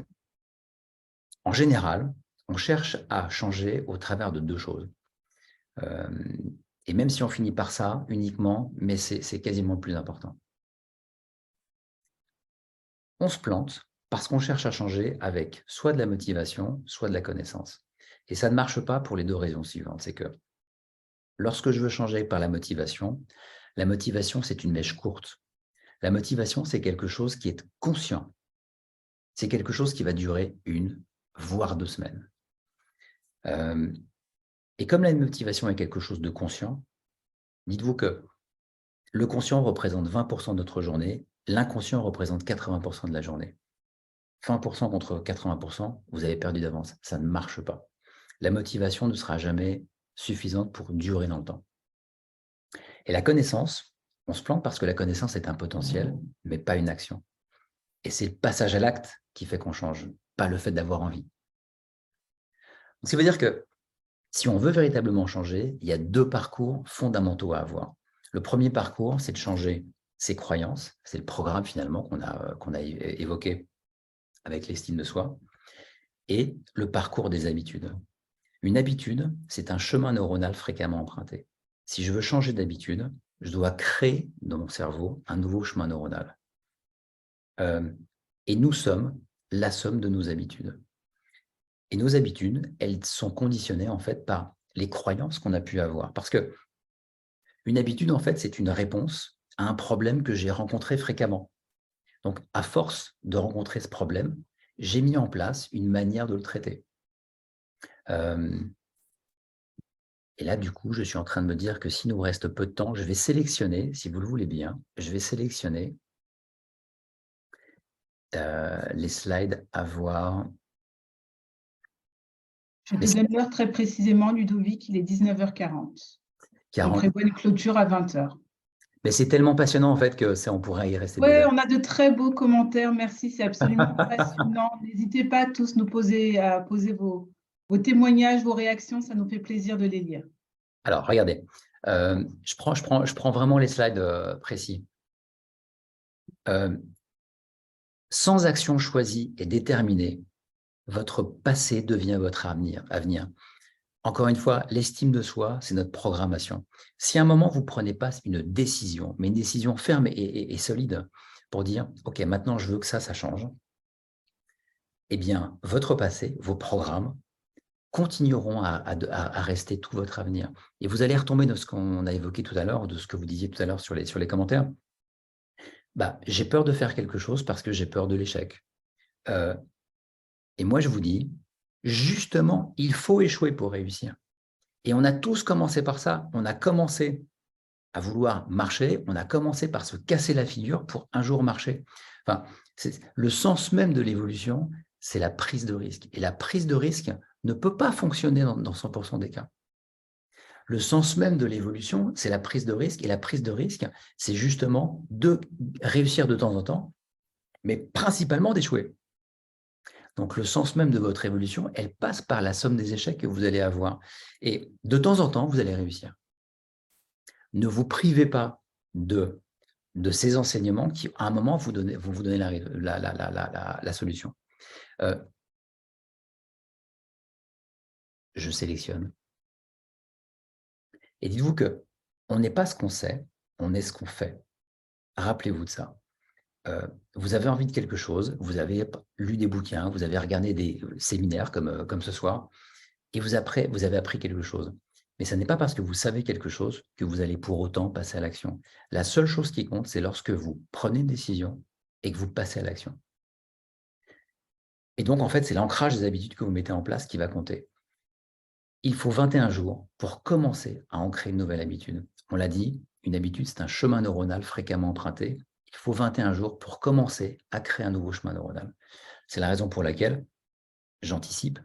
en général, on cherche à changer au travers de deux choses. Et même si on finit par ça uniquement, mais c'est quasiment le plus important. On se plante parce qu'on cherche à changer avec soit de la motivation, soit de la connaissance. Et ça ne marche pas pour les deux raisons suivantes. C'est que lorsque je veux changer par la motivation, c'est une mèche courte. La motivation, c'est quelque chose qui est conscient. C'est quelque chose qui va durer 1, voire 2 semaines. Et comme la motivation est quelque chose de conscient, dites-vous que le conscient représente 20% de notre journée, l'inconscient représente 80% de la journée. 20% contre 80%, vous avez perdu d'avance. Ça ne marche pas. La motivation ne sera jamais suffisante pour durer dans le temps. Et la connaissance, on se plante parce que la connaissance est un potentiel, mais pas une action. Et c'est le passage à l'acte qui fait qu'on change, pas le fait d'avoir envie. Donc, ça veut dire que si on veut véritablement changer, il y a 2 parcours fondamentaux à avoir. Le premier parcours, c'est de changer ses croyances. C'est le programme finalement qu'on a évoqué avec l'estime de soi. Et le parcours des habitudes. Une habitude, c'est un chemin neuronal fréquemment emprunté. Si je veux changer d'habitude, je dois créer dans mon cerveau un nouveau chemin neuronal. Et nous sommes la somme de nos habitudes. Et nos habitudes, elles sont conditionnées en fait par les croyances qu'on a pu avoir. Parce que une habitude, en fait, c'est une réponse à un problème que j'ai rencontré fréquemment. Donc, à force de rencontrer ce problème, j'ai mis en place une manière de le traiter. Et là, du coup, je suis en train de me dire que s'il nous reste peu de temps, je vais sélectionner, si vous le voulez bien, je vais sélectionner les slides à voir. Je te donne l'heure très précisément, Ludovic, il est 19h40. On prévoit une clôture à 20h. Mais c'est tellement passionnant en fait que ça, on pourrait y rester. Oui, on a de très beaux commentaires, merci, c'est absolument passionnant. N'hésitez pas à tous nous poser vos témoignages, vos réactions, ça nous fait plaisir de les lire. Alors, regardez, je prends vraiment les slides précis. Sans action choisie et déterminée, votre passé devient votre avenir. Encore une fois, l'estime de soi, c'est notre programmation. Si à un moment, vous ne prenez pas une décision, mais une décision ferme et solide pour dire « Ok, maintenant, je veux que ça change », eh bien, votre passé, vos programmes continueront à rester tout votre avenir. Et vous allez retomber dans ce qu'on a évoqué tout à l'heure, de ce que vous disiez tout à l'heure sur les commentaires. J'ai peur de faire quelque chose parce que j'ai peur de l'échec. Et moi, je vous dis, justement, il faut échouer pour réussir. Et on a tous commencé par ça. On a commencé à vouloir marcher. On a commencé par se casser la figure pour un jour marcher. Enfin, le sens même de l'évolution, c'est la prise de risque. Et la prise de risque ne peut pas fonctionner dans 100% des cas. Le sens même de l'évolution, c'est la prise de risque. Et la prise de risque, c'est justement de réussir de temps en temps, mais principalement d'échouer. Donc, le sens même de votre évolution, elle passe par la somme des échecs que vous allez avoir. Et de temps en temps, vous allez réussir. Ne vous privez pas de ces enseignements qui, à un moment, vont vous donner la solution. Je sélectionne. Et dites-vous qu'on n'est pas ce qu'on sait, on est ce qu'on fait. Rappelez-vous de ça. Vous avez envie de quelque chose, vous avez lu des bouquins, vous avez regardé des séminaires comme ce soir, et vous avez appris quelque chose. Mais ce n'est pas parce que vous savez quelque chose que vous allez pour autant passer à l'action. La seule chose qui compte, c'est lorsque vous prenez une décision et que vous passez à l'action. Et donc, en fait, c'est l'ancrage des habitudes que vous mettez en place qui va compter. Il faut 21 jours pour commencer à ancrer une nouvelle habitude. On l'a dit, une habitude, c'est un chemin neuronal fréquemment emprunté. Il faut 21 jours pour commencer à créer un nouveau chemin neuronal. C'est la raison pour laquelle, j'anticipe,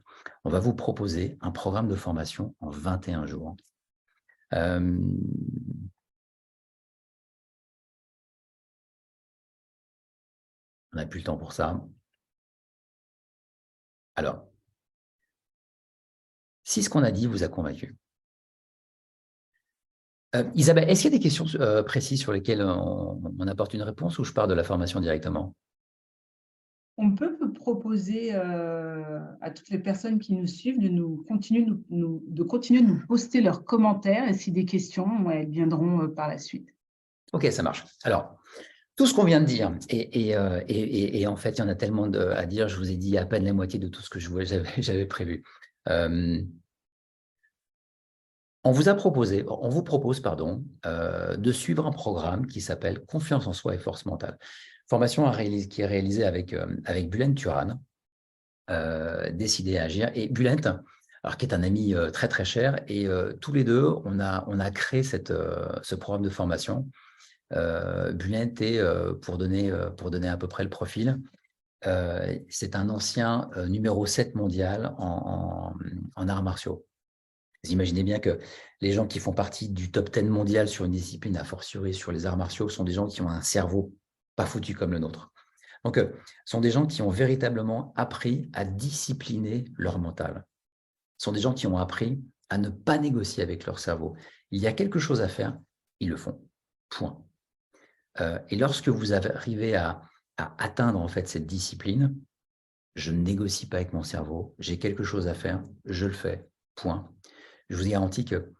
on va vous proposer un programme de formation en 21 jours. On n'a plus le temps pour ça. Alors, si ce qu'on a dit vous a convaincu, Isabelle, est-ce qu'il y a des questions précises sur lesquelles on apporte une réponse ou je pars de la formation directement? On peut proposer à toutes les personnes qui nous suivent de continuer de nous poster leurs commentaires et si des questions, elles viendront par la suite. Ok, ça marche. Alors, tout ce qu'on vient de dire, et en fait, il y en a tellement à dire, je vous ai dit à peine la moitié de tout ce que j'avais prévu. On vous propose de suivre un programme qui s'appelle Confiance en soi et force mentale. Formation qui est réalisée avec Bülent Turan, Décider à agir. Et Bülent, alors, qui est un ami très très cher, et tous les deux, on a créé ce programme de formation. Bülent est, pour donner à peu près le profil, c'est un ancien numéro 7 mondial en arts martiaux. Vous imaginez bien que les gens qui font partie du top 10 mondial sur une discipline, a fortiori sur les arts martiaux, sont des gens qui ont un cerveau pas foutu comme le nôtre. Donc, sont des gens qui ont véritablement appris à discipliner leur mental. Ce sont des gens qui ont appris à ne pas négocier avec leur cerveau. Il y a quelque chose à faire, ils le font. Point. Et lorsque vous arrivez à atteindre en fait cette discipline, je ne négocie pas avec mon cerveau, j'ai quelque chose à faire, je le fais. Point. Je vous garantis que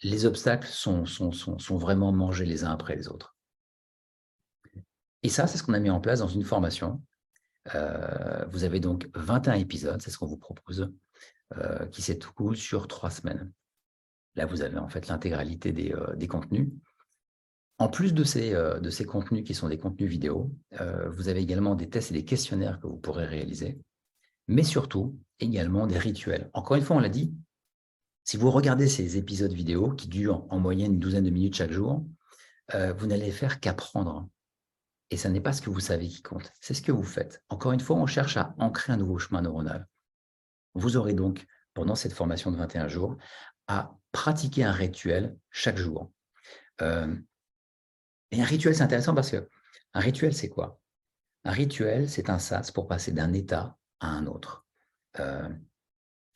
les obstacles sont vraiment mangés les uns après les autres. Et ça, c'est ce qu'on a mis en place dans une formation. Vous avez donc 21 épisodes, c'est ce qu'on vous propose, qui s'écoulent sur 3 semaines. Là, vous avez en fait l'intégralité des contenus. En plus de ces contenus qui sont des contenus vidéo, vous avez également des tests et des questionnaires que vous pourrez réaliser, mais surtout également des rituels. Encore une fois, on l'a dit, si vous regardez ces épisodes vidéo qui durent en moyenne une douzaine de minutes chaque jour, vous n'allez faire qu'apprendre. Et ce n'est pas ce que vous savez qui compte, c'est ce que vous faites. Encore une fois, on cherche à ancrer un nouveau chemin neuronal. Vous aurez donc, pendant cette formation de 21 jours, à pratiquer un rituel chaque jour. Et un rituel, c'est intéressant parce que un rituel, c'est quoi? Un rituel, c'est un sas pour passer d'un état à un autre.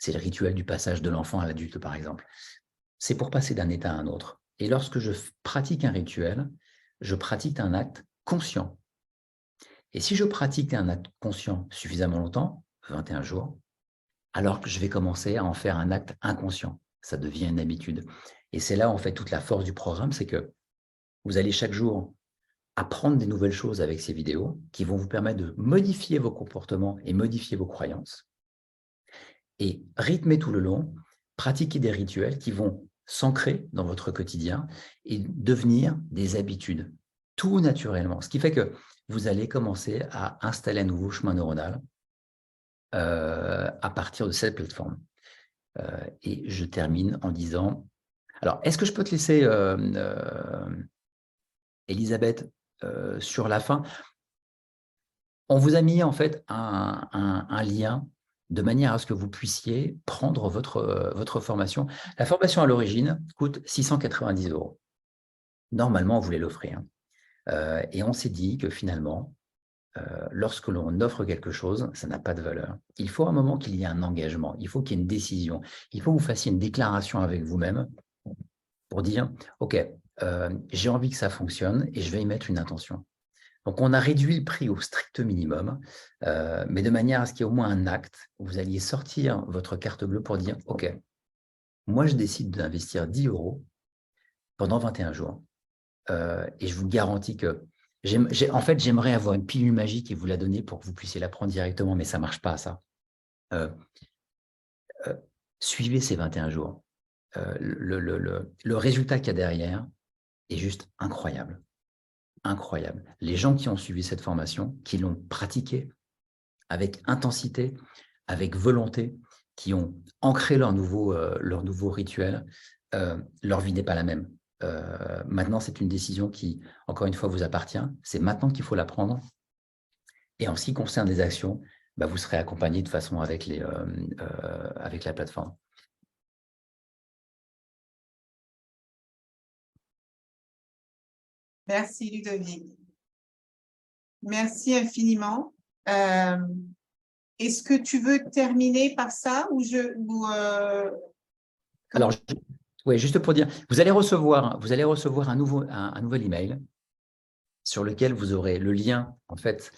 C'est le rituel du passage de l'enfant à l'adulte, par exemple. C'est pour passer d'un état à un autre. Et lorsque je pratique un rituel, je pratique un acte conscient. Et si je pratique un acte conscient suffisamment longtemps, 21 jours, alors que je vais commencer à en faire un acte inconscient. Ça devient une habitude. Et c'est là, en fait, toute la force du programme, c'est que vous allez chaque jour apprendre des nouvelles choses avec ces vidéos qui vont vous permettre de modifier vos comportements et modifier vos croyances. Et rythmer tout le long, pratiquer des rituels qui vont s'ancrer dans votre quotidien et devenir des habitudes, tout naturellement. Ce qui fait que vous allez commencer à installer un nouveau chemin neuronal à partir de cette plateforme. Et je termine en disant... Alors, est-ce que je peux te laisser, Elisabeth, sur la fin? On vous a mis en fait un lien de manière à ce que vous puissiez prendre votre formation. La formation à l'origine coûte 690 €. Normalement, on voulait l'offrir. Et on s'est dit que finalement, lorsque l'on offre quelque chose, ça n'a pas de valeur. Il faut à un moment qu'il y ait un engagement, il faut qu'il y ait une décision, il faut que vous fassiez une déclaration avec vous-même pour dire « Ok, j'ai envie que ça fonctionne et je vais y mettre une intention ». Donc, on a réduit le prix au strict minimum, mais de manière à ce qu'il y ait au moins un acte où vous alliez sortir votre carte bleue pour dire « Ok, moi, je décide d'investir 10 € pendant 21 jours. Et je vous garantis que… En fait, j'aimerais avoir une pilule magique et vous la donner pour que vous puissiez la prendre directement, mais ça ne marche pas, ça. Suivez ces 21 jours. Le résultat qu'il y a derrière est juste incroyable. Incroyable. Les gens qui ont suivi cette formation, qui l'ont pratiquée avec intensité, avec volonté, qui ont ancré leur nouveau rituel, leur vie n'est pas la même. Maintenant, c'est une décision qui, encore une fois, vous appartient. C'est maintenant qu'il faut la prendre. Et en ce qui concerne les actions, vous serez accompagné de façon avec la plateforme. Merci Ludovic. Merci infiniment. Est-ce que tu veux terminer par ça ou Alors, oui, juste pour dire, vous allez recevoir un nouvel email sur lequel vous aurez le lien en fait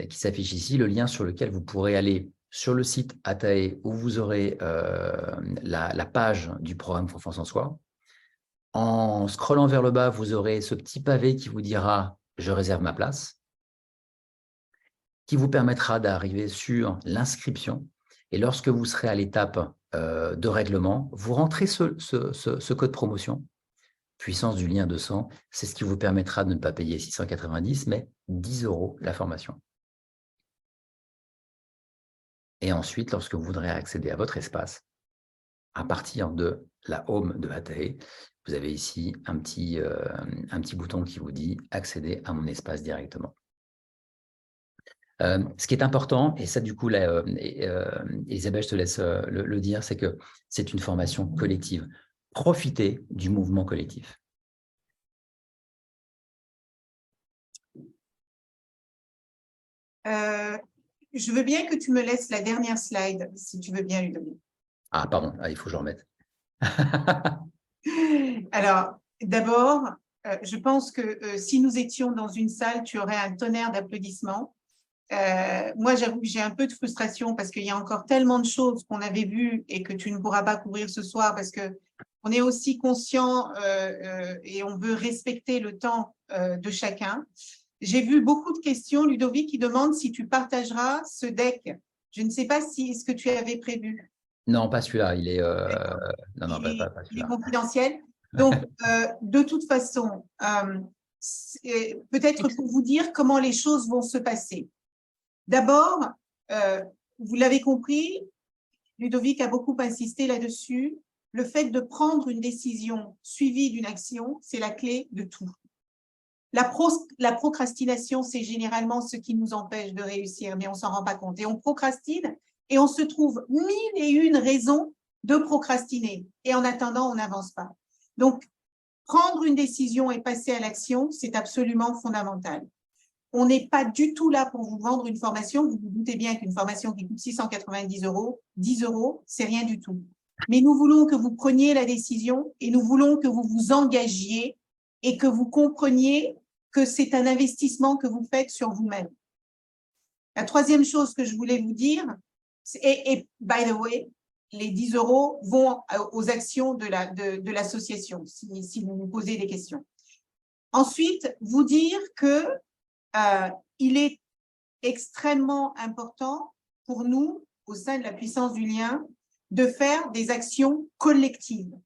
qui s'affiche ici, le lien sur lequel vous pourrez aller sur le site Atae où vous aurez la page du programme Confiance en soi. En scrollant vers le bas, vous aurez ce petit pavé qui vous dira « Je réserve ma place », qui vous permettra d'arriver sur l'inscription. Et lorsque vous serez à l'étape de règlement, vous rentrez ce code promotion, puissance du lien 200, c'est ce qui vous permettra de ne pas payer 690, mais 10 € la formation. Et ensuite, lorsque vous voudrez accéder à votre espace, à partir de la home de Atae, vous avez ici un petit bouton qui vous dit « Accéder à mon espace directement ». Ce qui est important, et ça du coup, là, Isabelle, je te laisse le dire, c'est que c'est une formation collective. Profitez du mouvement collectif. Je veux bien que tu me laisses la dernière slide, si tu veux bien, Ludovic. Ah, pardon, il faut que je le remette. Alors, d'abord, je pense que si nous étions dans une salle, tu aurais un tonnerre d'applaudissements. Moi, j'avoue que j'ai un peu de frustration parce qu'il y a encore tellement de choses qu'on avait vues et que tu ne pourras pas couvrir ce soir parce qu'on est aussi conscient et on veut respecter le temps de chacun. J'ai vu beaucoup de questions, Ludovic, qui demandent si tu partageras ce deck. Je ne sais pas si est-ce que tu avais prévu. Non, pas celui-là. Il est, non, pas il est celui-là. confidentiel. Donc, de toute façon, peut-être pour vous dire comment les choses vont se passer. D'abord, vous l'avez compris, Ludovic a beaucoup insisté là-dessus, le fait de prendre une décision suivie d'une action, c'est la clé de tout. La procrastination, c'est généralement ce qui nous empêche de réussir, mais on ne s'en rend pas compte. Et on procrastine et on se trouve 1001 raisons de procrastiner. Et en attendant, on n'avance pas. Donc, prendre une décision et passer à l'action, c'est absolument fondamental. On n'est pas du tout là pour vous vendre une formation. Vous vous doutez bien qu'une formation qui coûte 690 €, 10 €, c'est rien du tout. Mais nous voulons que vous preniez la décision et nous voulons que vous vous engagiez et que vous compreniez que c'est un investissement que vous faites sur vous-même. La troisième chose que je voulais vous dire, et by the way, les 10 € vont aux actions de l'association, si vous vous posez des questions. Ensuite, vous dire que il est extrêmement important pour nous, au sein de la puissance du lien, de faire des actions collectives,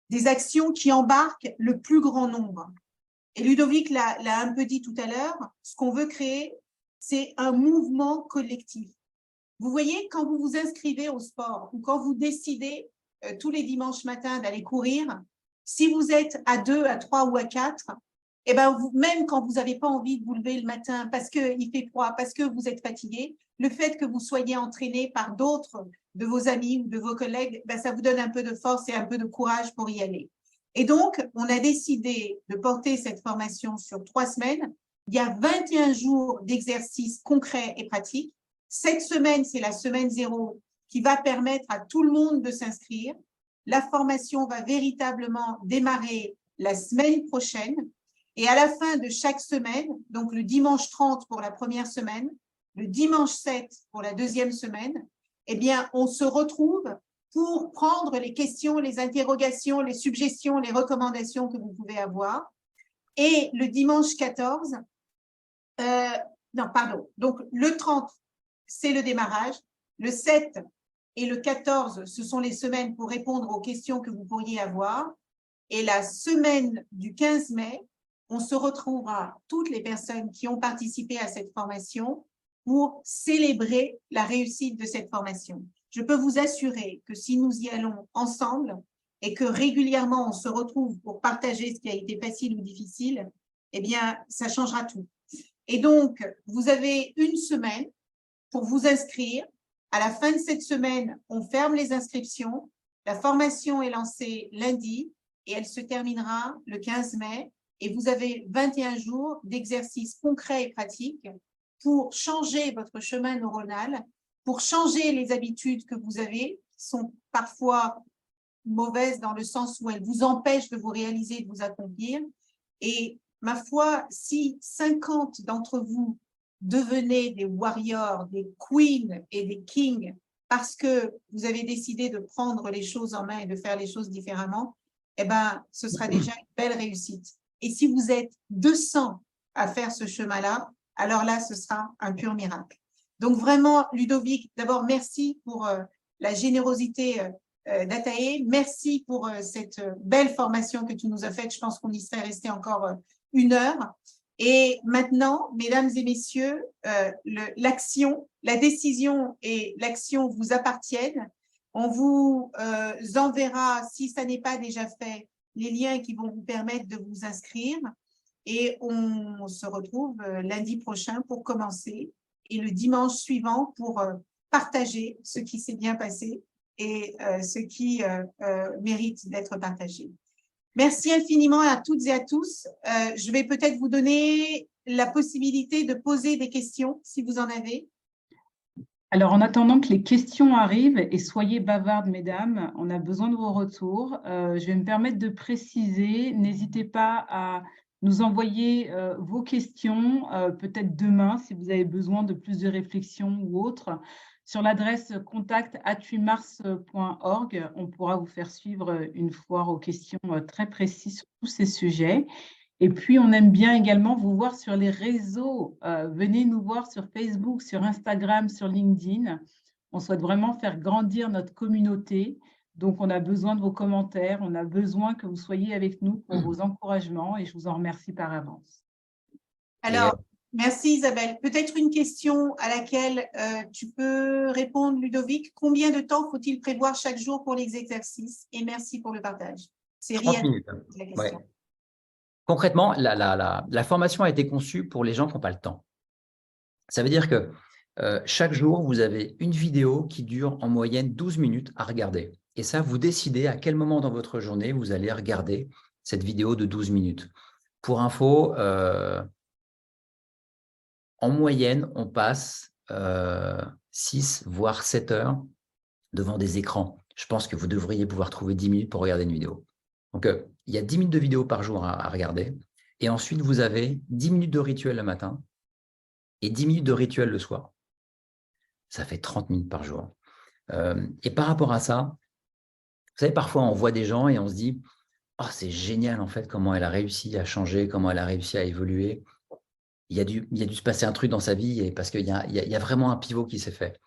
des actions qui embarquent le plus grand nombre. Et Ludovic l'a un peu dit tout à l'heure, ce qu'on veut créer, c'est un mouvement collectif. Vous voyez, quand vous vous inscrivez au sport ou quand vous décidez tous les dimanches matins d'aller courir, si vous êtes à 2, à 3 ou à 4, eh ben, même quand vous n'avez pas envie de vous lever le matin parce qu'il fait froid, parce que vous êtes fatigué, le fait que vous soyez entraîné par d'autres de vos amis ou de vos collègues, ben, ça vous donne un peu de force et un peu de courage pour y aller. Et donc, on a décidé de porter cette formation sur 3 semaines. Il y a 21 jours d'exercices concrets et pratiques. Cette semaine, c'est la semaine 0 qui va permettre à tout le monde de s'inscrire. La formation va véritablement démarrer la semaine prochaine. Et à la fin de chaque semaine, donc le dimanche 30 pour la première semaine, le dimanche 7 pour la deuxième semaine, eh bien, on se retrouve pour prendre les questions, les interrogations, les suggestions, les recommandations que vous pouvez avoir. Et le dimanche 14, donc le 30, c'est le démarrage. Le 7 et le 14, ce sont les semaines pour répondre aux questions que vous pourriez avoir. Et la semaine du 15 mai, on se retrouvera, toutes les personnes qui ont participé à cette formation, pour célébrer la réussite de cette formation. Je peux vous assurer que si nous y allons ensemble et que régulièrement on se retrouve pour partager ce qui a été facile ou difficile, eh bien, ça changera tout. Et donc, vous avez une semaine pour vous inscrire. À la fin de cette semaine, on ferme les inscriptions. La formation est lancée lundi et elle se terminera le 15 mai. Et vous avez 21 jours d'exercices concrets et pratiques pour changer votre chemin neuronal, pour changer les habitudes que vous avez, qui sont parfois mauvaises dans le sens où elles vous empêchent de vous réaliser, de vous accomplir. Et ma foi, si 50 d'entre vous devenez des warriors, des queens et des kings parce que vous avez décidé de prendre les choses en main et de faire les choses différemment, eh ben, ce sera déjà une belle réussite. Et si vous êtes 200 à faire ce chemin-là, alors là, ce sera un pur miracle. Donc vraiment, Ludovic, d'abord, merci pour la générosité d'Ataé. Merci pour cette belle formation que tu nous as faite. Je pense qu'on y serait resté encore 1 heure. Et maintenant, mesdames et messieurs, l'action, la décision et l'action vous appartiennent. On vous enverra, si ça n'est pas déjà fait, les liens qui vont vous permettre de vous inscrire. Et on se retrouve lundi prochain pour commencer et le dimanche suivant pour partager ce qui s'est bien passé et ce qui mérite d'être partagé. Merci infiniment à toutes et à tous. Je vais peut-être vous donner la possibilité de poser des questions si vous en avez. Alors, en attendant que les questions arrivent, et soyez bavardes, mesdames, on a besoin de vos retours. Je vais me permettre de préciser, n'hésitez pas à nous envoyer vos questions, peut-être demain, si vous avez besoin de plus de réflexion ou autre, sur l'adresse contact@8mars.org. On pourra vous faire suivre une foire aux questions très précises sur tous ces sujets. Et puis, on aime bien également vous voir sur les réseaux. Venez nous voir sur Facebook, sur Instagram, sur LinkedIn. On souhaite vraiment faire grandir notre communauté. Donc, on a besoin de vos commentaires. On a besoin que vous soyez avec nous pour vos encouragements. Et je vous en remercie par avance. Alors, merci Isabelle. Peut-être une question à laquelle tu peux répondre, Ludovic. Combien de temps faut-il prévoir chaque jour pour les exercices? Et merci pour le partage. C'est 30 rien. minutes. La question. Ouais. Concrètement, la formation a été conçue pour les gens qui n'ont pas le temps. Ça veut dire que chaque jour, vous avez une vidéo qui dure en moyenne 12 minutes à regarder. Et ça, vous décidez à quel moment dans votre journée vous allez regarder cette vidéo de 12 minutes. Pour info, en moyenne, on passe 6 voire 7 heures devant des écrans. Je pense que vous devriez pouvoir trouver 10 minutes pour regarder une vidéo. Donc, il y a 10 minutes de vidéo par jour à regarder. Et ensuite, vous avez 10 minutes de rituel le matin et 10 minutes de rituel le soir. Ça fait 30 minutes par jour. Et par rapport à ça, vous savez, parfois, on voit des gens et on se dit « Oh, c'est génial, en fait, comment elle a réussi à changer, comment elle a réussi à évoluer. » Il y a dû se passer un truc dans sa vie parce qu'il y a vraiment un pivot qui s'est fait.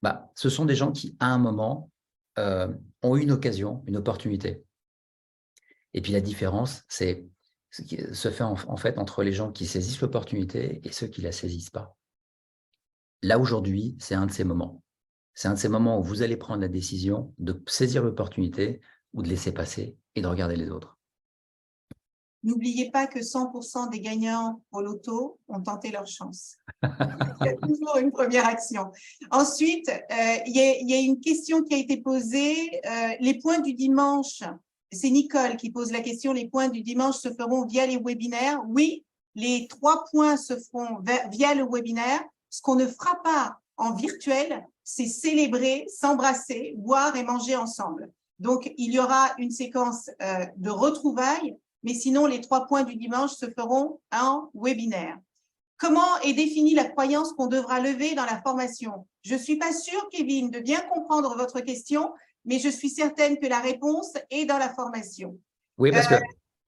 Bah, ce sont des gens qui, à un moment, ont eu une occasion, une opportunité. Et puis la différence, c'est ce qui se fait en fait entre les gens qui saisissent l'opportunité et ceux qui ne la saisissent pas. Là, aujourd'hui, c'est un de ces moments. C'est un de ces moments où vous allez prendre la décision de saisir l'opportunité ou de laisser passer et de regarder les autres. N'oubliez pas que 100% des gagnants au loto ont tenté leur chance. Il y a toujours une première action. Ensuite, il y a une question qui a été posée. Les points du dimanche, c'est Nicole qui pose la question, les points du dimanche se feront via les webinaires. Oui, les 3 points se feront via le webinaire. Ce qu'on ne fera pas en virtuel, c'est célébrer, s'embrasser, boire et manger ensemble. Donc, il y aura une séquence de retrouvailles, mais sinon, les 3 points du dimanche se feront en webinaire. Comment est définie la croyance qu'on devra lever dans la formation? Je ne suis pas sûre, Kevin, de bien comprendre votre question, mais je suis certaine que la réponse est dans la formation. Oui, parce que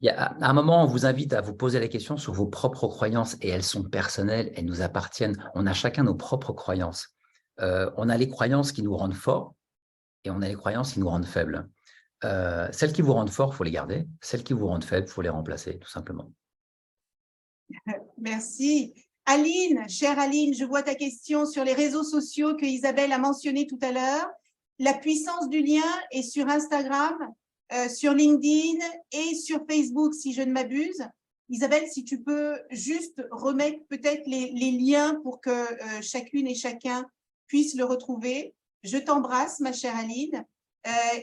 à un moment, on vous invite à vous poser la question sur vos propres croyances et elles sont personnelles, elles nous appartiennent. On a chacun nos propres croyances. On a les croyances qui nous rendent forts et on a les croyances qui nous rendent faibles. Celles qui vous rendent forts, il faut les garder. Celles qui vous rendent faibles, il faut les remplacer, tout simplement. Merci. Aline, chère Aline, je vois ta question sur les réseaux sociaux que Isabelle a mentionné tout à l'heure. La puissance du lien est sur Instagram, sur LinkedIn et sur Facebook, si je ne m'abuse. Isabelle, si tu peux juste remettre peut-être les liens pour que chacune et chacun puisse le retrouver. Je t'embrasse, ma chère Aline.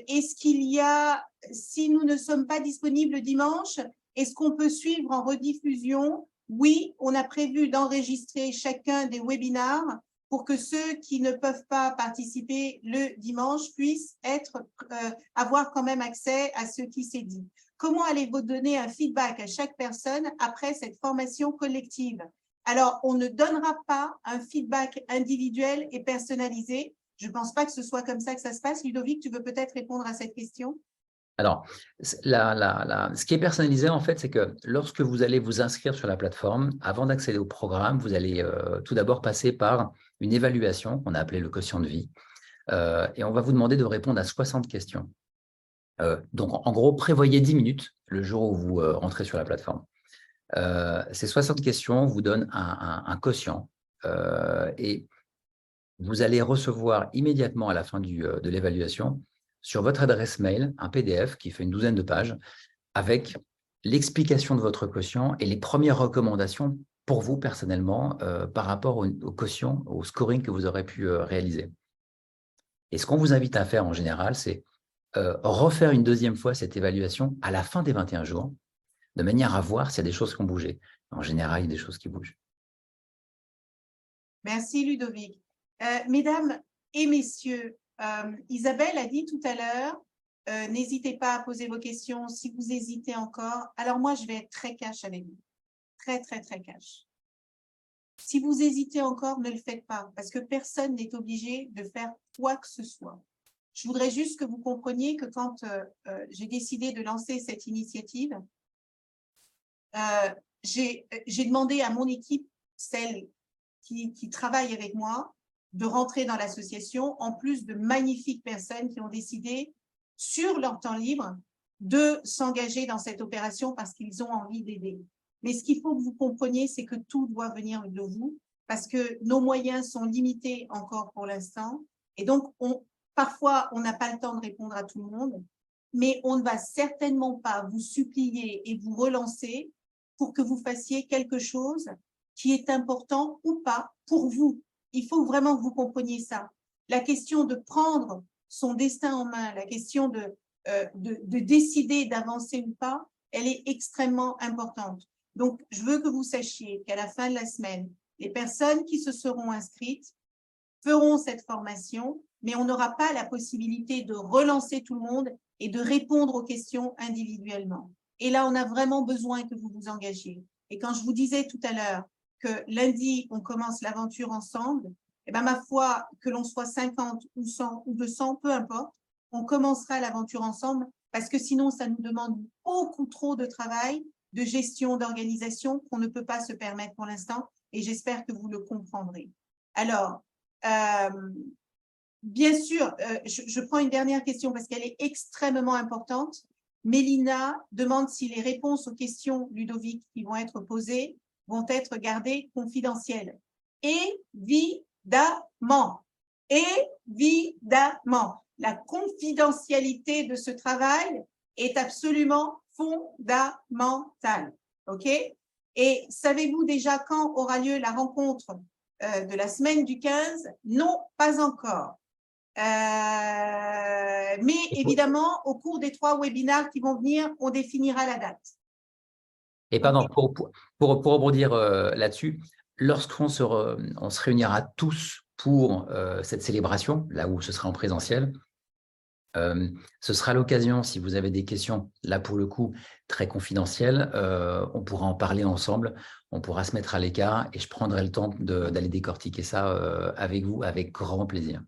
Est-ce qu'il y a, si nous ne sommes pas disponibles dimanche, est-ce qu'on peut suivre en rediffusion? Oui, on a prévu d'enregistrer chacun des webinaires pour que ceux qui ne peuvent pas participer le dimanche puissent avoir quand même accès à ce qui s'est dit. Comment allez-vous donner un feedback à chaque personne après cette formation collective? Alors, on ne donnera pas un feedback individuel et personnalisé. Je ne pense pas que ce soit comme ça que ça se passe. Ludovic, tu veux peut-être répondre à cette question? Alors, ce qui est personnalisé, en fait, c'est que lorsque vous allez vous inscrire sur la plateforme, avant d'accéder au programme, vous allez tout d'abord passer par une évaluation qu'on a appelée le quotient de vie. Et on va vous demander de répondre à 60 questions. Donc, en gros, prévoyez 10 minutes le jour où vous rentrez sur la plateforme. Ces 60 questions vous donnent un quotient et vous allez recevoir immédiatement à la fin de l'évaluation sur votre adresse mail un PDF qui fait une 12aine de pages avec l'explication de votre quotient et les premières recommandations pour vous personnellement par rapport au quotient, au scoring que vous aurez pu réaliser. Et ce qu'on vous invite à faire en général, c'est refaire une deuxième fois cette évaluation à la fin des 21 jours, de manière à voir s'il y a des choses qui ont bougé. En général, il y a des choses qui bougent. Merci Ludovic. Mesdames et messieurs, Isabelle a dit tout à l'heure, n'hésitez pas à poser vos questions si vous hésitez encore. Alors moi, je vais être très cash avec vous. Très, très, très cash. Si vous hésitez encore, ne le faites pas parce que personne n'est obligé de faire quoi que ce soit. Je voudrais juste que vous compreniez que quand j'ai décidé de lancer cette initiative, j'ai demandé à mon équipe, celle qui travaille avec moi, de rentrer dans l'association, en plus de magnifiques personnes qui ont décidé, sur leur temps libre, de s'engager dans cette opération parce qu'ils ont envie d'aider. Mais ce qu'il faut que vous compreniez, c'est que tout doit venir de vous, parce que nos moyens sont limités encore pour l'instant. Et donc, parfois, on n'a pas le temps de répondre à tout le monde, mais on ne va certainement pas vous supplier et vous relancer pour que vous fassiez quelque chose qui est important ou pas pour vous. Il faut vraiment que vous compreniez ça. La question de prendre son destin en main, la question de décider d'avancer ou pas, elle est extrêmement importante. Donc, je veux que vous sachiez qu'à la fin de la semaine, les personnes qui se seront inscrites feront cette formation, mais on n'aura pas la possibilité de relancer tout le monde et de répondre aux questions individuellement. Et là, on a vraiment besoin que vous vous engagiez. Et quand je vous disais tout à l'heure que lundi, on commence l'aventure ensemble, eh ben, ma foi, que l'on soit 50 ou 100 ou 200, peu importe, on commencera l'aventure ensemble parce que sinon, ça nous demande beaucoup trop de travail, de gestion, d'organisation qu'on ne peut pas se permettre pour l'instant et j'espère que vous le comprendrez. Alors, bien sûr, je prends une dernière question parce qu'elle est extrêmement importante. Mélina demande si les réponses aux questions, Ludovic, qui vont être posées vont être gardées confidentielles. Évidemment. Évidemment. La confidentialité de ce travail est absolument fondamental. OK? Et savez-vous déjà quand aura lieu la rencontre de la semaine du 15? Non, pas encore. Mais évidemment, au cours des 3 webinaires qui vont venir, on définira la date. Et pardon, pour rebondir là-dessus, lorsqu'on on se réunira tous pour cette célébration, là où ce sera en présentiel, ce sera l'occasion, si vous avez des questions, là pour le coup, très confidentielles, on pourra en parler ensemble, on pourra se mettre à l'écart et je prendrai le temps d'aller décortiquer ça avec vous, avec grand plaisir.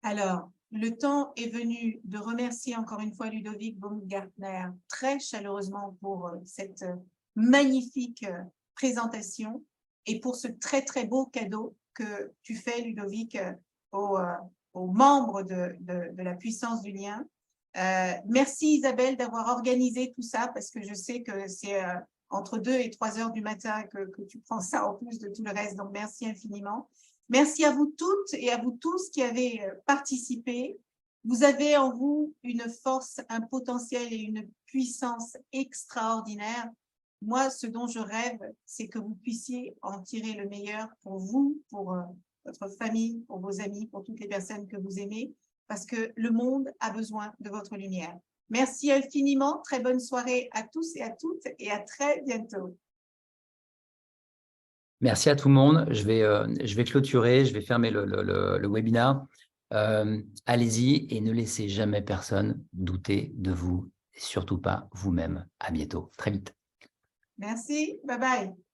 Alors, le temps est venu de remercier encore une fois Ludovic Baumgartner très chaleureusement pour cette magnifique présentation et pour ce très très beau cadeau que tu fais, Ludovic, aux membres de la puissance du lien. Merci Isabelle d'avoir organisé tout ça parce que je sais que c'est entre 2 et 3 heures du matin que tu prends ça en plus de tout le reste, donc merci infiniment. Merci à vous toutes et à vous tous qui avez participé. Vous avez en vous une force, un potentiel et une puissance extraordinaire. Moi, ce dont je rêve, c'est que vous puissiez en tirer le meilleur pour vous, pour votre famille, pour vos amis, pour toutes les personnes que vous aimez, parce que le monde a besoin de votre lumière. Merci infiniment. Très bonne soirée à tous et à toutes et à très bientôt. Merci à tout le monde. Je vais clôturer, je vais fermer le webinaire. Allez-y et ne laissez jamais personne douter de vous, et surtout pas vous-même. À bientôt, très vite. Merci, bye bye.